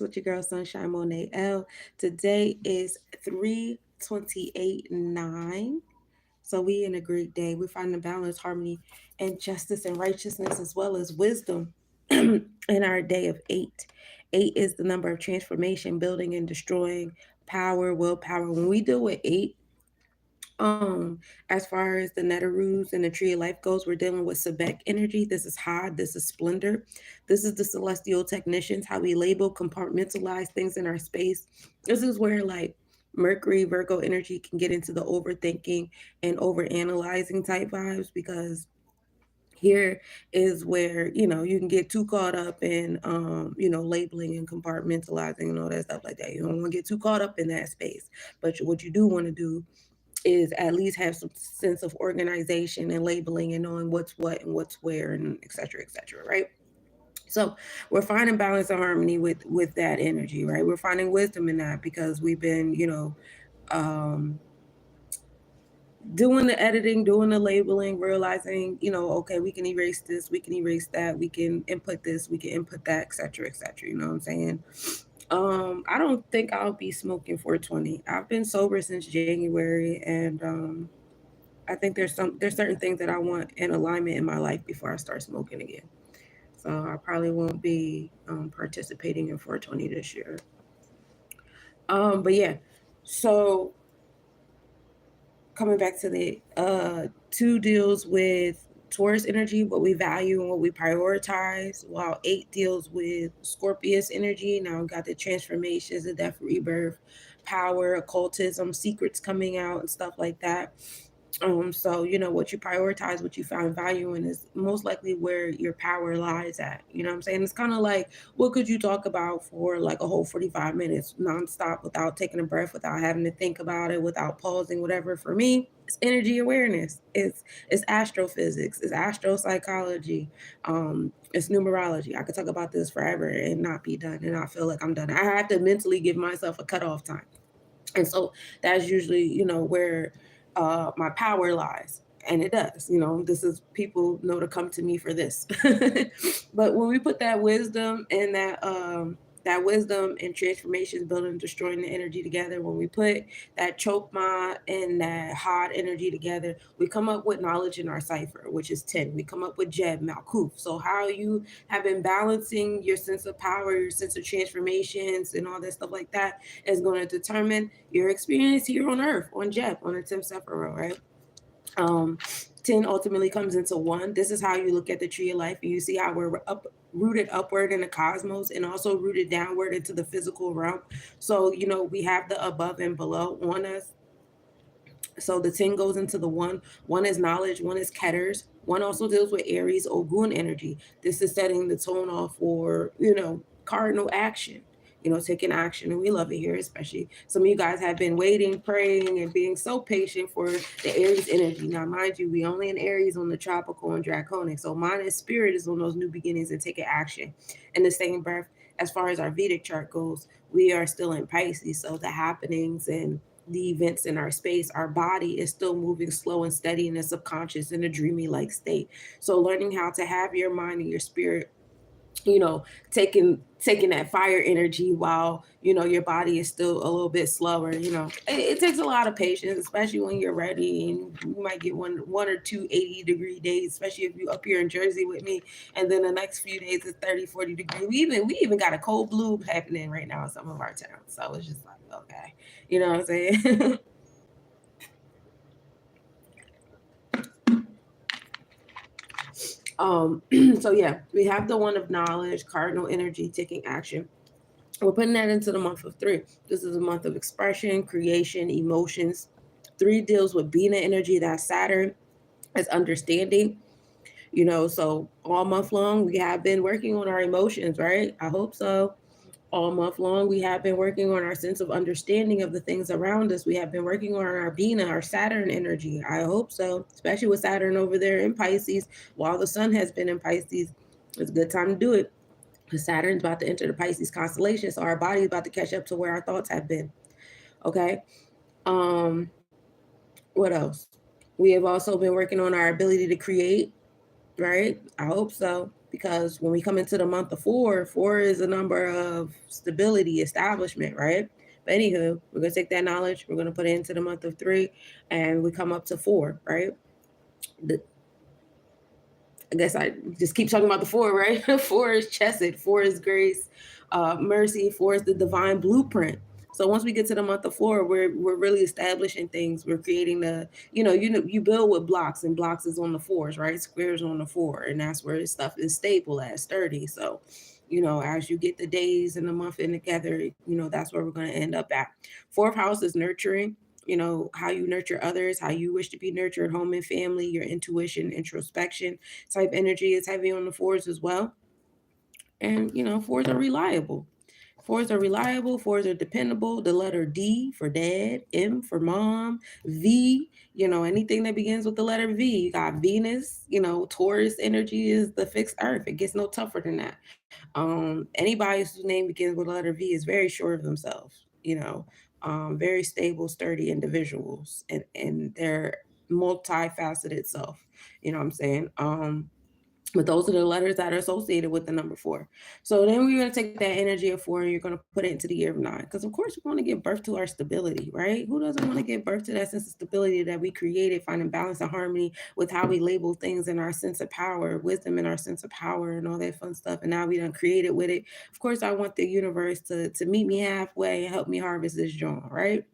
with your girl Sunshine Monet L. Today is 3/28/9. So we in a great day. We're finding balance, harmony, and justice and righteousness as well as wisdom in our day of 8. 8 is the number of transformation, building and destroying, power, willpower. When we deal with 8, as far as the Netaroos and the Tree of Life goes, we're dealing with Sebek energy. This is Had, this is Splendor. This is the celestial technicians, how we label, compartmentalize things in our space. This is where like Mercury, Virgo energy can get into the overthinking and overanalyzing type vibes because here is where you can get too caught up in labeling and compartmentalizing and all that stuff like that. You don't want to get too caught up in that space, but what you do want to do is at least have some sense of organization and labeling and knowing what's what and what's where and et cetera, right? So we're finding balance and harmony with that energy, right? We're finding wisdom in that because we've been, um, doing the editing, doing the labeling, realizing, okay, we can erase this, we can erase that, we can input this, we can input that, et cetera, et cetera. You know what I'm saying? I don't think I'll be smoking 420. I've been sober since January, and I think there's certain things that I want in alignment in my life before I start smoking again. So I probably won't be participating in 420 this year. But yeah, so coming back to the two deals with Taurus energy, what we value and what we prioritize, while 8 deals with Scorpius energy. Now we got the transformations, the death, rebirth, power, occultism, secrets coming out and stuff like that. So what you prioritize, what you find value in is most likely where your power lies at. You know what I'm saying? It's kind of like what could you talk about for like a whole 45 minutes nonstop without taking a breath, without having to think about it, without pausing, whatever. For me, it's energy awareness. It's astrophysics, it's astropsychology, it's numerology. I could talk about this forever and not be done and not feel like I'm done. I have to mentally give myself a cutoff time. And so that's usually, where my power lies. And it does, this is people know to come to me for this. But when we put that wisdom and that wisdom and transformations, building and destroying the energy together, when we put that chokma and that hot energy together, we come up with knowledge in our cipher, which is 10. We come up with Jeb, Malkuf. So how you have been balancing your sense of power, your sense of transformations and all that stuff like that is going to determine your experience here on Earth, on Jeb, on the 10th Sephiroth, right? Um, 10 ultimately comes into 1. This is how you look at the tree of life, and you see how we're rooted upward in the cosmos and also rooted downward into the physical realm. So, we have the above and below on us. So the 10 goes into the 1. 1 is knowledge, 1 is Ketters. 1 also deals with Aries Ogun energy. This is setting the tone off for, cardinal action, taking action. And we love it here, especially some of you guys have been waiting, praying, and being so patient for the Aries energy. Now, mind you, we only in Aries on the tropical and draconic. So mine is spirit is on those new beginnings and taking action. In the same breath, as far as our Vedic chart goes, we are still in Pisces. So the happenings and the events in our space, our body is still moving slow and steady in the subconscious in a dreamy like state. So learning how to have your mind and your spirit, you know, taking that fire energy while your body is still a little bit slower. It takes a lot of patience, especially when you're ready, and you might get one or two 80-degree days, especially if you up here in Jersey with me, and then the next few days is 30-40 degrees. We even got a cold blue happening right now in some of our towns, so it's just like, okay, you know what I'm saying. um so yeah, we have the 1 of knowledge, cardinal energy, taking action. We're putting that into the month of 3. This is a month of expression, creation, emotions. 3 deals with Bina energy, that's Saturn, as understanding. So all month long we have been working on our emotions, right? I hope so. All month long we have been working on our sense of understanding of the things around us. We have been working on our Bina, our Saturn energy. I hope so, especially with Saturn over there in Pisces, while the sun has been in Pisces. It's a good time to do it. Saturn's about to enter the Pisces constellation, so our body is about to catch up to where our thoughts have been. Okay. Um, what else? We have also been working on our ability to create, right? I hope so. because when we come into the month of four, four is a number of stability, establishment, right? But anywho, we're gonna take that knowledge, we're gonna put it into the month of three, and we come up to four, right? The, I guess I just keep talking about the four, right? Four is chesed, four is grace, mercy, four is the divine blueprint. So once we get to the month of four, we're really establishing things. We're creating the, you build with blocks, and blocks is on the fours, right? Squares on the four, and that's where stuff is stable at, sturdy. So, as you get the days and the month in together, that's where we're going to end up at. Fourth house is nurturing, how you nurture others, how you wish to be nurtured, home and family, your intuition, introspection type energy is heavy on the fours as well. And, fours are reliable. Fours are reliable, fours are dependable. The letter D for dad, M for mom, V, anything that begins with the letter V. You got Venus, Taurus energy is the fixed earth. It gets no tougher than that. Anybody whose name begins with the letter V is very sure of themselves, very stable, sturdy individuals, and their multifaceted self. You know what I'm saying? But those are the letters that are associated with the number four. So then we're going to take that energy of four and you're going to put it into the year of nine. Because, of course, we want to give birth to our stability, right? Who doesn't want to give birth to that sense of stability that we created, finding balance and harmony with how we label things in our sense of power, wisdom in our sense of power, and all that fun stuff. And now we done created with it. Of course, I want the universe to meet me halfway and help me harvest this joint, right?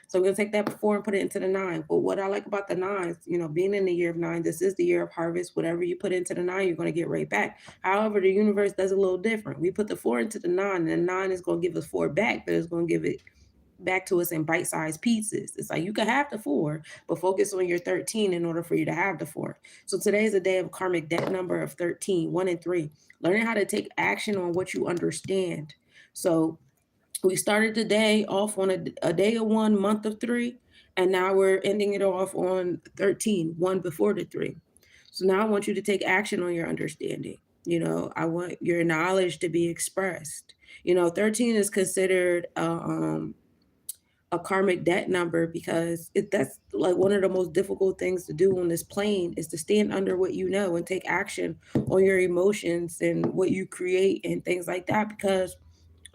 So we're gonna take that four and put it into the nine. But what I like about the nines, being in the year of nine, this is the year of harvest. Whatever you put into the nine, you're gonna get right back. However, the universe does a little different. We put the four into the nine, and the nine is gonna give us four back, but it's gonna give it back to us in bite-sized pieces. It's like you can have the four, but focus on your 13 in order for you to have the four. So today is a day of karmic debt number of 13, 1 and 3. Learning how to take action on what you understand. So we started the day off on a day of one, month of three, and now we're ending it off on 13, one before the three. So now I want you to take action on your understanding. I want your knowledge to be expressed. 13 is considered a karmic debt number because that's like one of the most difficult things to do on this plane is to stand under what you know and take action on your emotions and what you create and things like that, because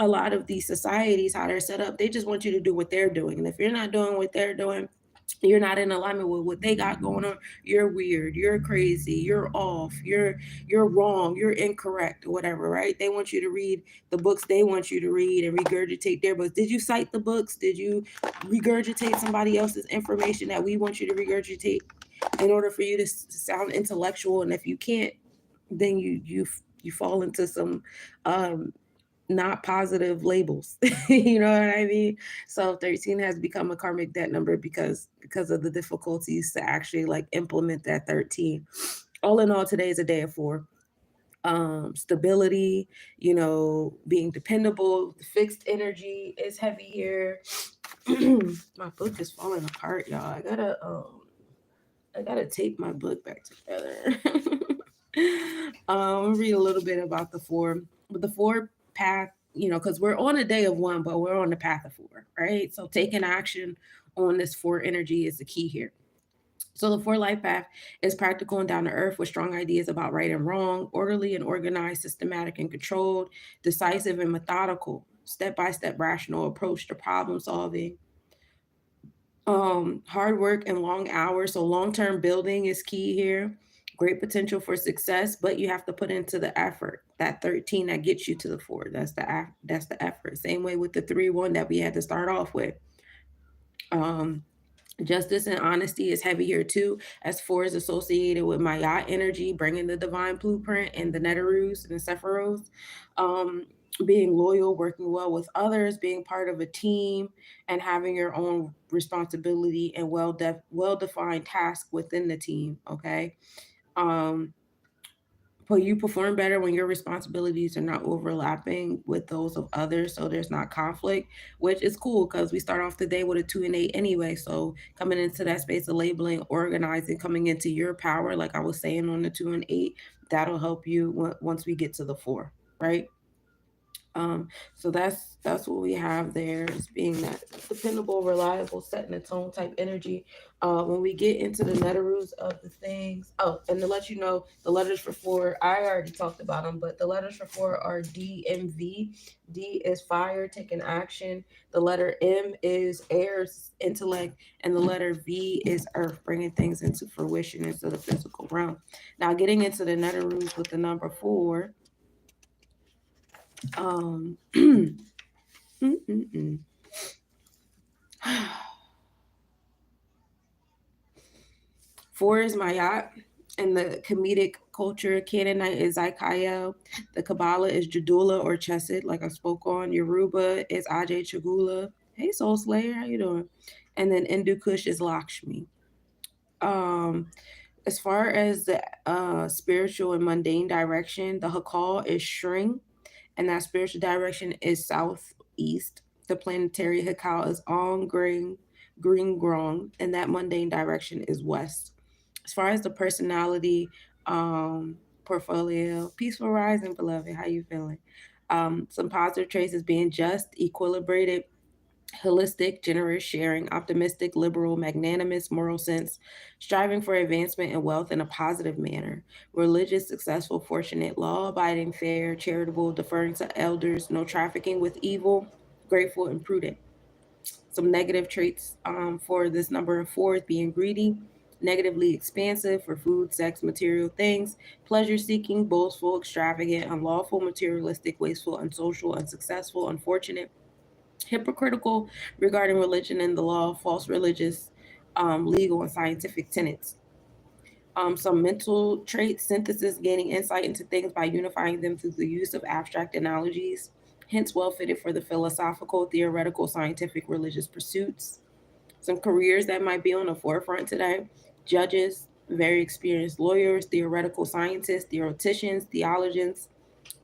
a lot of these societies, how they're set up, they just want you to do what they're doing. And if you're not doing what they're doing, you're not in alignment with what they got going on, you're weird, you're crazy, you're off, you're wrong, you're incorrect, or whatever, right? They want you to read the books they want you to read and regurgitate their books. Did you cite the books? Did you regurgitate somebody else's information that we want you to regurgitate in order for you to sound intellectual? And if you can't, then you fall into some not positive labels. You know what I mean? So 13 has become a karmic debt number because of the difficulties to actually like implement that 13. All in all, today is a day of four. Stability, being dependable, fixed energy is heavy here. My book is falling apart, y'all. I gotta tape my book back together. Read a little bit about the four. But the four path, because we're on a day of one, but we're on the path of four, right? So taking action on this four energy is the key here. So the four life path is practical and down to earth with strong ideas about right and wrong, orderly and organized, systematic and controlled, decisive and methodical, step by step rational approach to problem solving, hard work and long hours. So long-term building is key here. Great potential for success, but you have to put into the effort. That 13 that gets you to the four, that's the effort. Same way with the 3-1 that we had to start off with. um Justice and honesty is heavy here too, as four is associated with Maya energy, bringing the divine blueprint and the Netarus and the Sephiros. Um, being loyal, working well with others, being part of a team, and having your own responsibility and well defined task within the team. Okay. Um, but you perform better when your responsibilities are not overlapping with those of others, so there's not conflict, which is cool because we start off the day with a 2 and 8 anyway. So coming into that space of labeling, organizing, coming into your power, like I was saying on the 2 and 8, that'll help you once we get to the four, right? So that's what we have there as being that dependable, reliable, setting the tone type energy. When we get into the netheroots of the things, oh, and to let you know, the letters for four, I already talked about them, but the letters for four are D and V. D is fire, taking action. The letter M is air, intellect, and the letter V is earth, bringing things into fruition into the physical realm. Now, getting into the netheroots with the number four. Mm, mm, mm. Four is Mayat. And the comedic culture, Canaanite is Zaikael. The Kabbalah is Jadula or Chesed, like I spoke on. Yoruba is Ajay Chagula. Hey, Soul Slayer, how you doing? And then Hindu Kush is Lakshmi. Um, as far as the spiritual and mundane direction, the Hakal is Shring, and that spiritual direction is southeast. The planetary Hakal is on green grong, and that mundane direction is west. As far as the personality portfolio, peaceful rising, beloved, how you feeling? Some positive traits is being just, equilibrated, holistic, generous, sharing, optimistic, liberal, magnanimous, moral sense, striving for advancement and wealth in a positive manner, religious, successful, fortunate, law abiding, fair, charitable, deferring to elders, no trafficking with evil, grateful, and prudent. Some negative traits for this number of four is being greedy, negatively expansive for food, sex, material things, pleasure seeking, boastful, extravagant, unlawful, materialistic, wasteful, unsocial, unsuccessful, unfortunate, hypocritical regarding religion and the law, false religious, legal, and scientific tenets. Some mental traits, synthesis, gaining insight into things by unifying them through the use of abstract analogies, hence well fitted for the philosophical, theoretical, scientific, religious pursuits. Some careers that might be on the forefront today: judges, very experienced lawyers, theoretical scientists, theoreticians, theologians,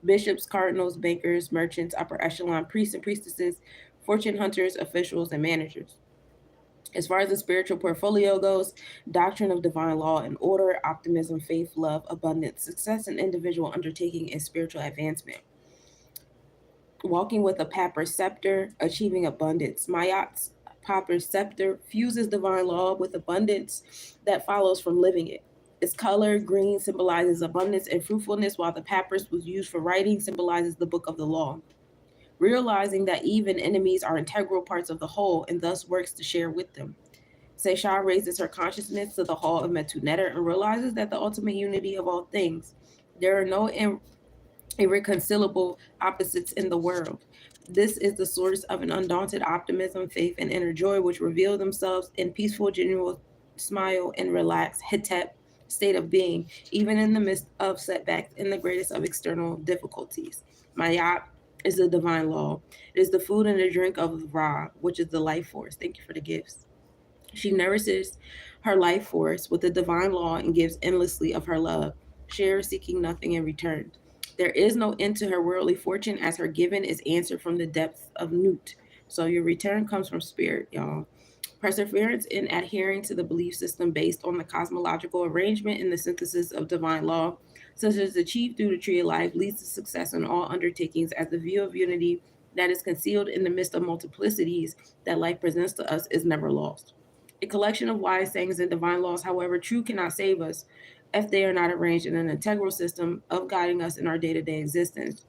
bishops, cardinals, bankers, merchants, upper echelon priests and priestesses, fortune hunters, officials, and managers. As far as the spiritual portfolio goes, doctrine of divine law and order, optimism, faith, love, abundance, success in individual undertaking, and spiritual advancement. Walking with a papyrus scepter, achieving abundance. Mayat's papyrus scepter fuses divine law with abundance that follows from living it. Its color, green, symbolizes abundance and fruitfulness, while the papyrus was used for writing symbolizes the book of the law. Realizing that even enemies are integral parts of the whole and thus works to share with them. Seisha raises her consciousness to the hall of Metu Neter and realizes that the ultimate unity of all things. There are no irreconcilable opposites in the world. This is the source of an undaunted optimism, faith, and inner joy, which reveal themselves in peaceful, genuine smile and relaxed hetep state of being, even in the midst of setbacks and the greatest of external difficulties. Mayat is the divine law. It is the food and the drink of Ra, which is the life force. Thank you for the gifts. She nourishes her life force with the divine law and gives endlessly of her love, shares seeking nothing in return. There is no end to her worldly fortune, as her given is answered from the depths of Nut. So your return comes from spirit, y'all. Perseverance in adhering to the belief system based on the cosmological arrangement and the synthesis of divine law, such as achieved through the tree of life, leads to success in all undertakings, as the view of unity that is concealed in the midst of multiplicities that life presents to us is never lost. A collection of wise sayings and divine laws, however true, cannot save us if they are not arranged in an integral system of guiding us in our day to day existence.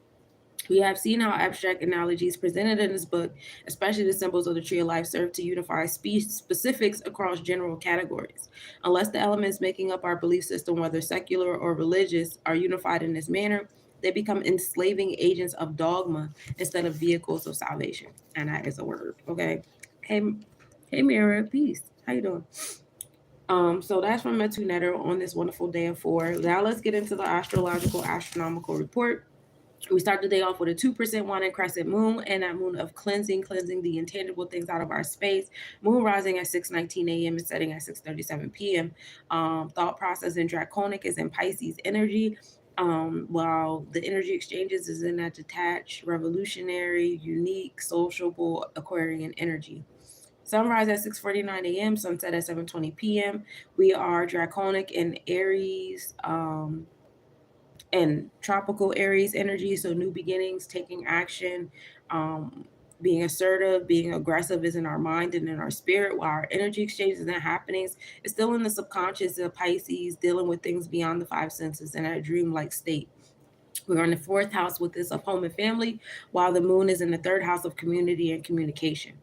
We have seen how abstract analogies presented in this book, especially the symbols of the tree of life, serve to unify specifics across general categories. Unless the elements making up our belief system, whether secular or religious, are unified in this manner, they become enslaving agents of dogma instead of vehicles of salvation. And that is a word, okay? Hey, hey, Mira, peace. How you doing? So that's from Metu Netter on this wonderful day of four. Now let's get into the astrological astronomical report. We start the day off with a 2% one in crescent moon, and that moon of cleansing the intangible things out of our space. Moon rising at 6:19 a.m. and setting at 6:37 p.m. Thought process in draconic is in Pisces energy. While the energy exchanges is in that detached, revolutionary, unique, sociable Aquarian energy. Sunrise at 6:49 a.m., sunset at 7:20 p.m. We are draconic in Aries, And tropical Aries energy, so new beginnings, taking action, um, being assertive, being aggressive is in our mind and in our spirit, while our energy exchanges and happenings is still in the subconscious of Pisces, dealing with things beyond the five senses in a dream-like state. We're in the fourth house with this of home and family, while the moon is in the third house of community and communication.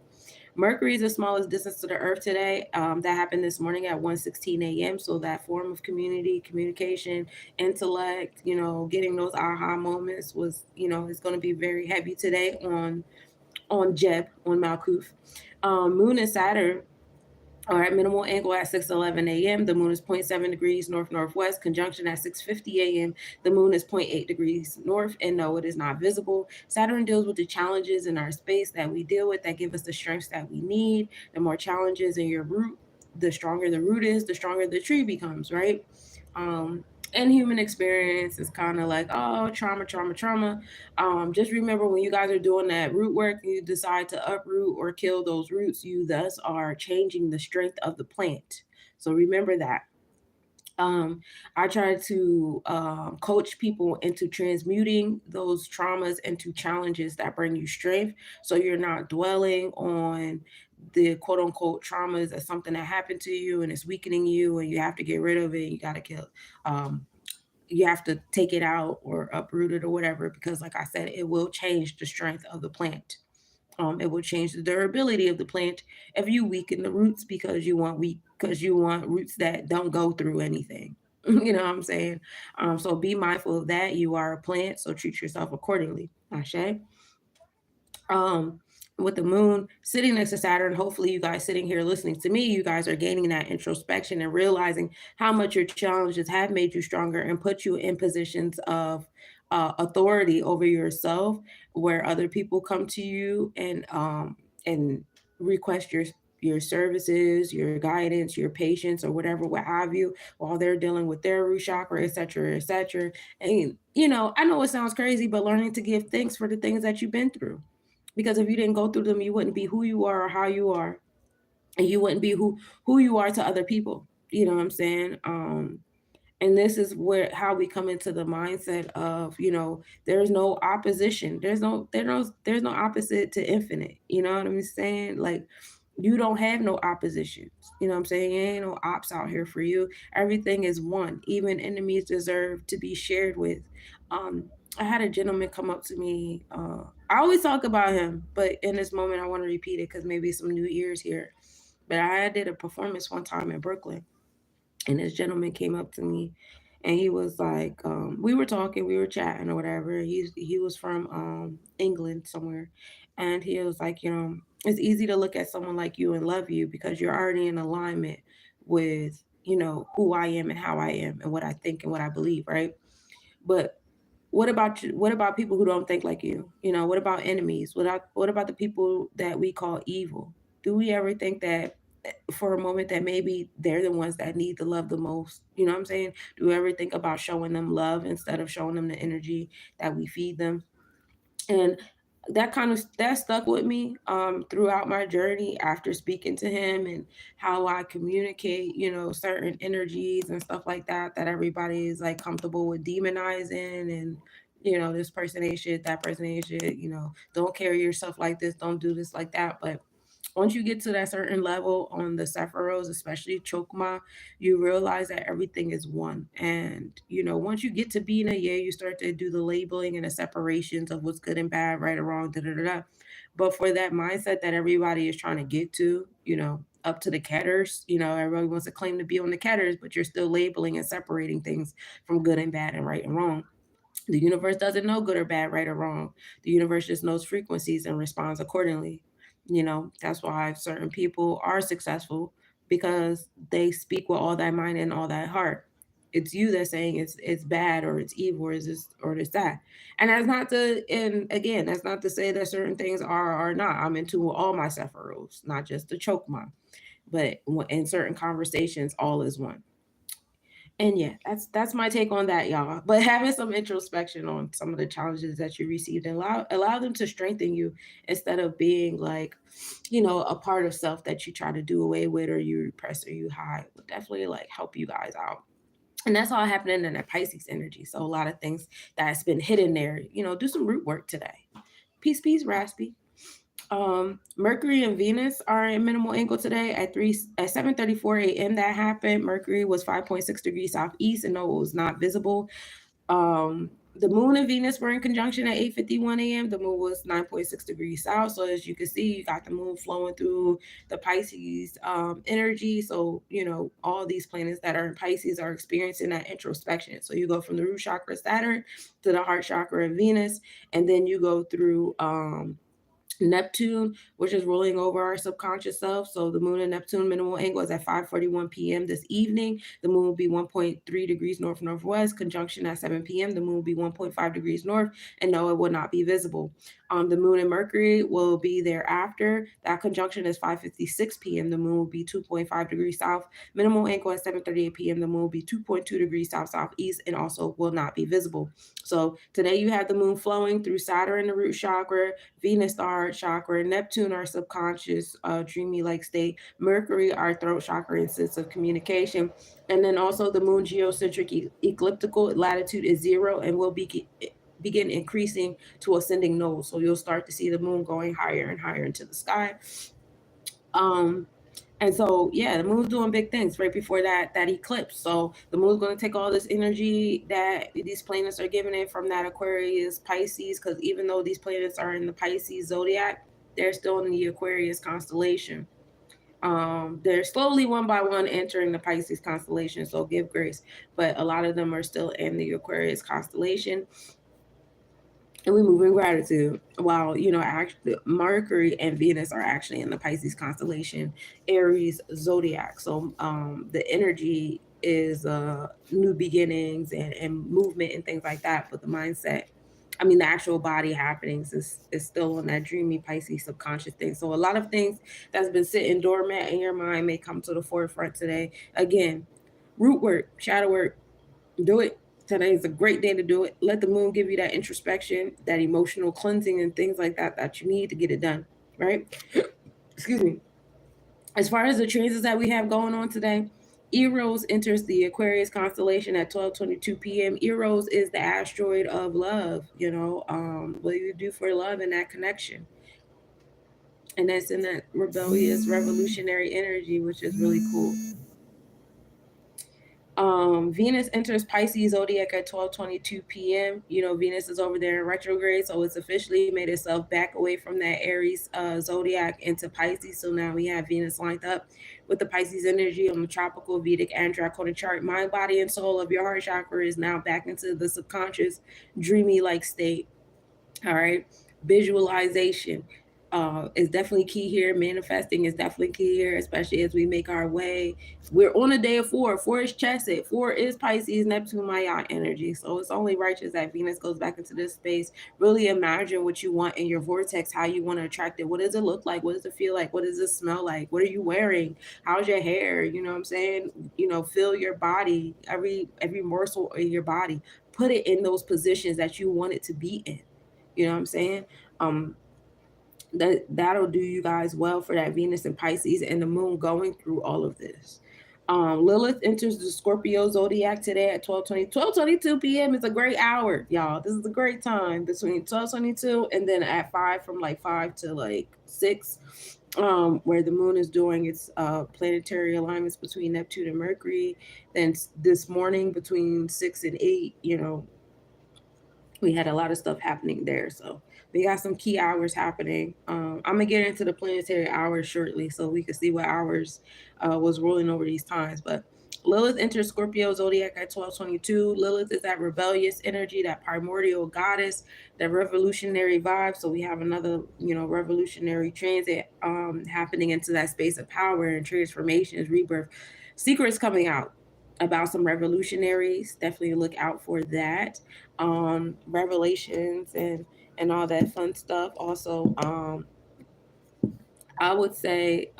Mercury is the smallest distance to the Earth today. That happened this morning at 1:16 a.m. So that form of community, communication, intellect, getting those aha moments was, is going to be very heavy today on Jeb, on Malkuth. Moon and Saturn are at minimal angle at 6:11 a.m. The moon is 0.7 degrees north-northwest. Conjunction at 6:50 a.m. The moon is 0.8 degrees north, and no, it is not visible. Saturn deals with the challenges in our space that we deal with that give us the strengths that we need. The more challenges in your root, the stronger the root is, the stronger the tree becomes, right? Um, and human experience is kind of like, oh, trauma, trauma, trauma. Just remember, when you guys are doing that root work, you decide to uproot or kill those roots, you thus are changing the strength of the plant. So remember that. um, I try to coach people into transmuting those traumas into challenges that bring you strength. So you're not dwelling on the quote unquote traumas as something that happened to you and it's weakening you and you have to get rid of it. You got to kill. Um, you have to take it out or uproot it or whatever, because like I said, it will change the strength of the plant. It will change the durability of the plant if you weaken the roots because you want roots that don't go through anything. You know what I'm saying? So be mindful of that. You are a plant, so treat yourself accordingly. Ashe. um with the moon sitting next to Saturn, hopefully you guys sitting here listening to me, you guys are gaining that introspection and realizing how much your challenges have made you stronger and put you in positions of authority over yourself, where other people come to you and request your services, your guidance, your patience, or whatever, what have you, while they're dealing with their root chakra, etc., etc. And I know it sounds crazy, but learning to give thanks for the things that you've been through, because if you didn't go through them, you wouldn't be who you are or how you are, and you wouldn't be who you are to other people. You know what I'm saying? And this is where how we come into the mindset of, there's no opposition, there's no opposite to infinite. You know what I'm saying? Like, you don't have no oppositions. You know what I'm saying? Ain't no ops out here for you. Everything is one. Even enemies deserve to be shared with. um I had a gentleman come up to me. I always talk about him, but in this moment I want to repeat it because maybe some new ears here. But I did a performance one time in Brooklyn, and this gentleman came up to me, and he was like, we were talking, we were chatting or whatever. He was from England somewhere, and he was like, it's easy to look at someone like you and love you because you're already in alignment with who I am and how I am and what I think and what I believe, right? But what about you? What about people who don't think like you? What about enemies? What about the people that we call evil? Do we ever think that for a moment that maybe they're the ones that need the love the most? You know what I'm saying? Do we ever think about showing them love instead of showing them the energy that we feed them? And that stuck with me throughout my journey after speaking to him, and how I communicate certain energies and stuff like that everybody is like comfortable with demonizing, and this person ain't shit, that person ain't shit, don't carry yourself like this, don't do this like that. But once you get to that certain level on the Sephiros, especially Chokma, you realize that everything is one. And, once you get to being a yeah, you start to do the labeling and the separations of what's good and bad, right or wrong, da da da da. But for that mindset that everybody is trying to get to, up to the Ketters, everybody wants to claim to be on the Ketters, but you're still labeling and separating things from good and bad and right and wrong. The universe doesn't know good or bad, right or wrong. The universe just knows frequencies and responds accordingly. That's why certain people are successful, because they speak with all that mind and all that heart. It's you that's saying it's bad or it's evil or it's that. And that's not to say that certain things are or not. I'm into all my Sephiros, not just the Chokma. But in certain conversations, all is one. And yeah, that's my take on that, y'all. But having some introspection on some of the challenges that you received, and allow them to strengthen you, instead of being like, a part of self that you try to do away with or you repress or you hide, will definitely like help you guys out. And that's all happening in that Pisces energy. So a lot of things that's been hidden there, do some root work today. Peace, raspy. Mercury and Venus are in minimal angle today at 7:34 a.m. That happened. Mercury was 5.6 degrees southeast, and no, it was not visible. The moon and Venus were in conjunction at 8:51 a.m. The moon was 9.6 degrees south. So as you can see, you got the moon flowing through the Pisces energy. So, all these planets that are in Pisces are experiencing that introspection. So you go from the root chakra Saturn to the heart chakra of Venus, and then you go through Neptune, which is ruling over our subconscious self. So the moon and Neptune minimal angle is at 5:41 p.m. this evening. The moon will be 1.3 degrees north-northwest. Conjunction at 7 p.m. The moon will be 1.5 degrees north, and no, it will not be visible. The moon and Mercury will be thereafter. That conjunction is 5:56 p.m. The moon will be 2.5 degrees south. Minimal angle at 7:38 p.m. The moon will be 2.2 degrees south-southeast, and also will not be visible. So today you have the moon flowing through Saturn, the root chakra, Venus, the heart chakra, Neptune, our subconscious, dreamy like state, Mercury, our throat chakra and sense of communication. And then also the moon geocentric ecliptical latitude is 0 and will begin increasing to ascending nodes. So you'll start to see the moon going higher and higher into the sky. And so, yeah, the moon's doing big things right before that eclipse. So the moon's going to take all this energy that these planets are giving it from that Aquarius, Pisces, because even though these planets are in the Pisces zodiac, they're still in the Aquarius constellation. They're slowly one by one entering the Pisces constellation, so give grace. But a lot of them are still in the Aquarius constellation. And we move in gratitude. While actually Mercury and Venus are actually in the Pisces constellation, Aries zodiac. So the energy is new beginnings and movement and things like that. But the mindset, the actual body happenings is still on that dreamy Pisces subconscious thing. So a lot of things that's been sitting dormant in your mind may come to the forefront today. Again, root work, shadow work, do it. Today is a great day to do it. Let the moon give you that introspection, that emotional cleansing, and things like that you need to get it done, right? Excuse me. As far as the transits that we have going on today, Eros enters the Aquarius constellation at 12:22 p.m. Eros is the asteroid of love, what you do for love and that connection. And that's in that rebellious, revolutionary energy, which is really cool. Venus enters Pisces zodiac at 12:22 p.m. Venus is over there in retrograde, so it's officially made itself back away from that Aries zodiac into Pisces. So now we have Venus lined up with the Pisces energy on the tropical Vedic and Draconic chart. Mind, body, and soul of your heart chakra is now back into the subconscious, dreamy like state. All right, visualization is definitely key here. Manifesting is definitely key here, especially as we make our way. We're on a day of 4. 4 is Chesed. 4 is Pisces, Neptune, Maya energy. So it's only righteous that Venus goes back into this space. Really imagine what you want in your vortex, how you want to attract it. What does it look like? What does it feel like? What does it smell like? What are you wearing? How's your hair? You know what I'm saying? Feel your body, every morsel of your body. Put it in those positions that you want it to be in. You know what I'm saying? That'll do you guys well for that Venus and Pisces and the moon going through all of this. Lilith enters the Scorpio zodiac today at 12:22 p.m. It's a great hour, y'all. This is a great time between 12:22 and then at 5 from like 5 to like 6, where the moon is doing its planetary alignments between Neptune and Mercury. Then this morning between 6 and 8, we had a lot of stuff happening there. So we got some key hours happening. I'm gonna get into the planetary hours shortly so we can see what hours was ruling over these times. But Lilith enters Scorpio zodiac at 12:22. Lilith is that rebellious energy, that primordial goddess, that revolutionary vibe. So we have another, revolutionary transit happening into that space of power and transformations, rebirth, secrets coming out about some revolutionaries. Definitely look out for that. Revelations and all that fun stuff. Also, I would say,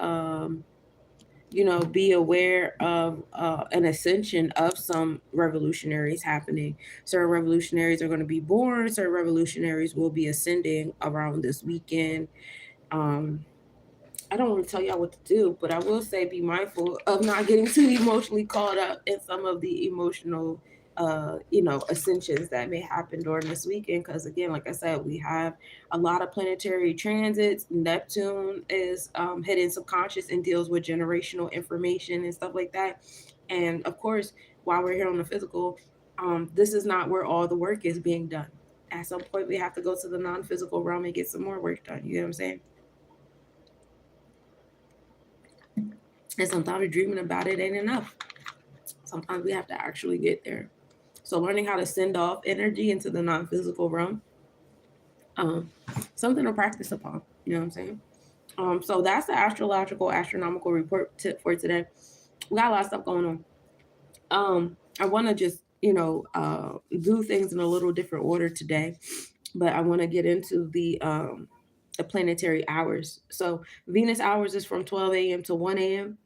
be aware of an ascension of some revolutionaries happening. Certain revolutionaries are going to be born. Certain revolutionaries will be ascending around this weekend. I don't want to tell y'all what to do, but I will say be mindful of not getting too emotionally caught up in some of the emotional, ascensions that may happen during this weekend. Because again, like I said, we have a lot of planetary transits. Neptune is hidden subconscious and deals with generational information and stuff like that. And of course, while we're here on the physical, this is not where all the work is being done. At some point, we have to go to the non-physical realm and get some more work done. You know what I'm saying? And sometimes dreaming about it ain't enough. Sometimes we have to actually get there. So learning how to send off energy into the non-physical realm, um, something to practice upon. You know what I'm saying? So that's the astrological astronomical report for today. We got a lot of stuff going on. I want to just do things in a little different order today, but I want to get into the planetary hours. So Venus hours is from 12 a.m. to 1 a.m.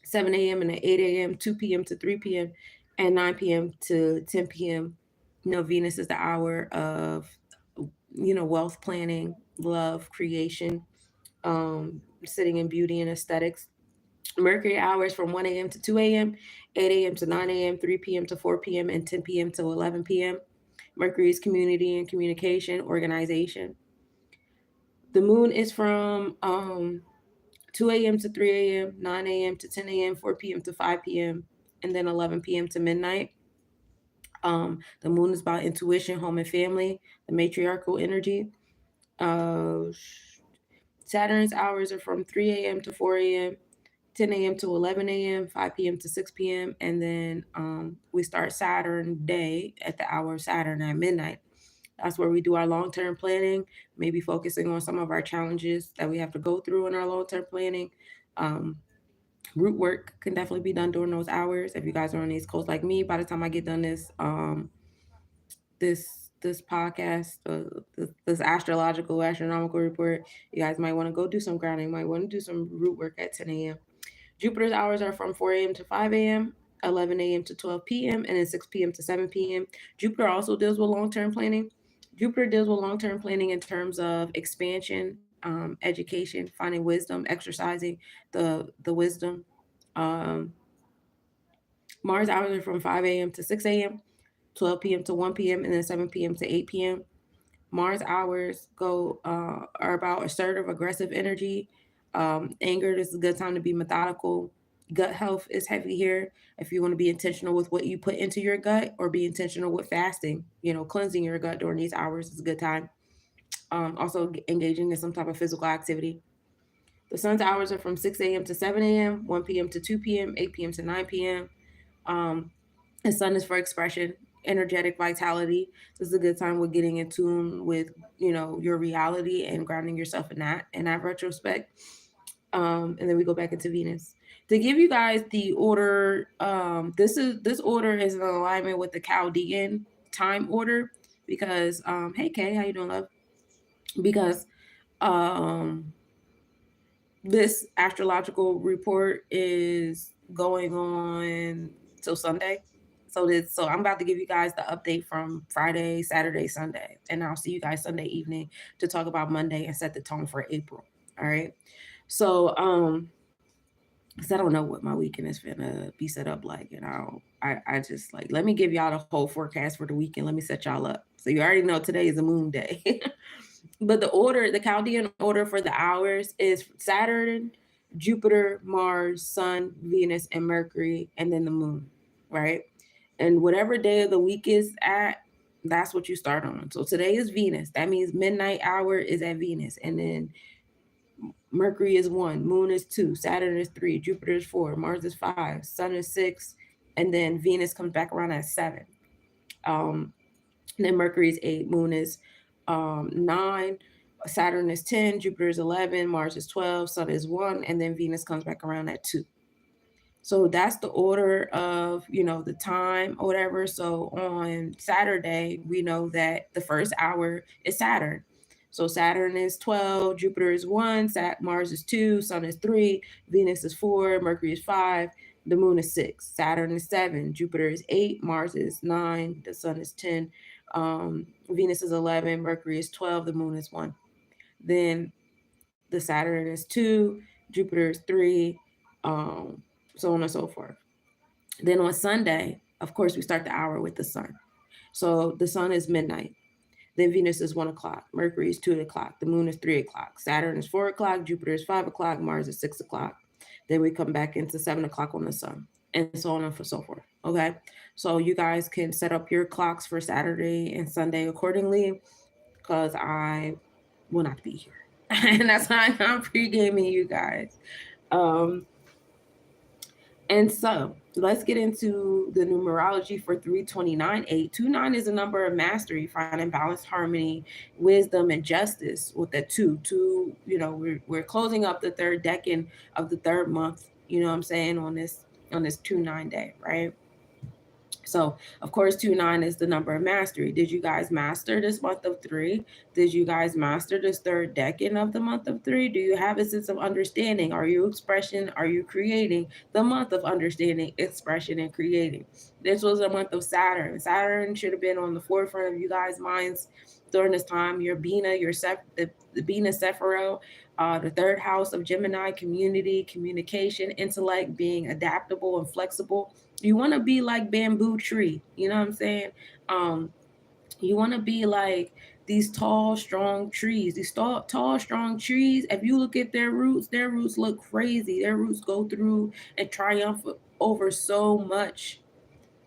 7 a.m. and at 8 a.m., 2 p.m. to 3 p.m., and 9 p.m. to 10 p.m. Venus is the hour of, wealth planning, love, creation, sitting in beauty and aesthetics. Mercury hours from 1 a.m. to 2 a.m., 8 a.m. to 9 a.m., 3 p.m. to 4 p.m., and 10 p.m. to 11 p.m. Mercury is community and communication, organization. The moon is from 2 a.m. to 3 a.m., 9 a.m. to 10 a.m., 4 p.m. to 5 p.m., and then 11 p.m. to midnight. The moon is about intuition, home, and family, the matriarchal energy. Uh, Saturn's hours are from 3 a.m. to 4 a.m., 10 a.m. to 11 a.m., 5 p.m. to 6 p.m., and then we start Saturn day at the hour of Saturn at midnight. That's where we do our long term planning, maybe focusing on some of our challenges that we have to go through in our long term planning. Um, Root work can definitely be done during those hours. If you guys are on the East Coast like me, by the time I get done this this podcast, this astrological astronomical report, you guys might want to go do some grounding. Might want to do some root work at 10 a.m. Jupiter's hours are from 4 a.m. to 5 a.m., 11 a.m. to 12 p.m., and then 6 p.m. to 7 p.m. Jupiter also deals with long term planning. Jupiter deals with long term planning in terms of expansion, education, finding wisdom, exercising the wisdom. Um, Mars hours are from 5 a.m. to 6 a.m., 12 p.m. to 1 p.m., and then 7 p.m. to 8 p.m. Mars hours are about assertive, aggressive energy. Anger, this is a good time to be methodical. Gut health is heavy here. If you want to be intentional with what you put into your gut, or be intentional with fasting, cleansing your gut during these hours is a good time. Also, engaging in some type of physical activity. The sun's hours are from 6 a.m. to 7 a.m., 1 p.m. to 2 p.m., 8 p.m. to 9 p.m. Um, the sun is for expression, energetic vitality. This is a good time with getting in tune with, your reality and grounding yourself in that retrospect. And then we go back into Venus. To give you guys the order, this order is in alignment with the Chaldean time order because hey Kay, how you doing, love? Because um this astrological report is going on till Sunday. So I'm about to give you guys the update from Friday, Saturday, Sunday, and I'll see you guys Sunday evening to talk about Monday and set the tone for April. All right. So because I don't know what my weekend is gonna be set up like, and I just like, let me give y'all the whole forecast for the weekend. Let me set y'all up. So you already know today is a moon day. But the Chaldean order for the hours is Saturn, Jupiter, Mars, Sun, Venus, and Mercury, and then the moon, right? And whatever day of the week is at, that's what you start on. So today is Venus. That means midnight hour is at Venus. And then Mercury is 1, Moon is 2, Saturn is 3, Jupiter is 4, Mars is 5, Sun is 6, and then Venus comes back around at 7. Um, and then Mercury is 8, Moon is 9, Saturn is 10, Jupiter is 11, Mars is 12, Sun is 1, and then Venus comes back around at 2. So that's the order of, the time or whatever. So on Saturday, we know that the first hour is Saturn. So Saturn is 12, Jupiter is 1, Mars is 2, Sun is 3, Venus is 4, Mercury is 5, the moon is 6, Saturn is 7, Jupiter is 8, Mars is 9, the Sun is 10, Venus is 11, Mercury is 12, the moon is 1. Then The Saturn is 2, Jupiter is 3, um, so on and so forth. Then on Sunday, of course, we start the hour with the sun. So the sun is midnight. Then Venus is 1 o'clock, Mercury is 2 o'clock, the moon is 3 o'clock, Saturn is 4 o'clock, Jupiter is 5 o'clock, Mars is 6 o'clock. Then we come back into 7 o'clock on the sun, and so on and so forth. Okay. So you guys can set up your clocks for Saturday and Sunday accordingly, because I will not be here. And that's why I'm pre-gaming you guys. Um, and so let's get into the numerology for 329. 829 is a number of mastery, finding balance, harmony, wisdom, and justice with the two. Two, we're closing up the third decade of the third month, you know what I'm saying, on this 2-9 day, right? So, of course, 2-9 is the number of mastery. Did you guys master this month of 3? Did you guys master this third decade of the month of 3? Do you have a sense of understanding? Are you expression? Are you creating the month of understanding, expression, and creating? This was a month of Saturn. Saturn should have been on the forefront of you guys' minds during this time. Your Bina, the Bina Sephiroth, the third house of Gemini, community, communication, intellect, being adaptable and flexible. You want to be like bamboo tree, you know what I'm saying? um you want to be like these tall strong trees, these tall strong trees. If you look at their roots look crazy. Their roots go through and triumph over so much,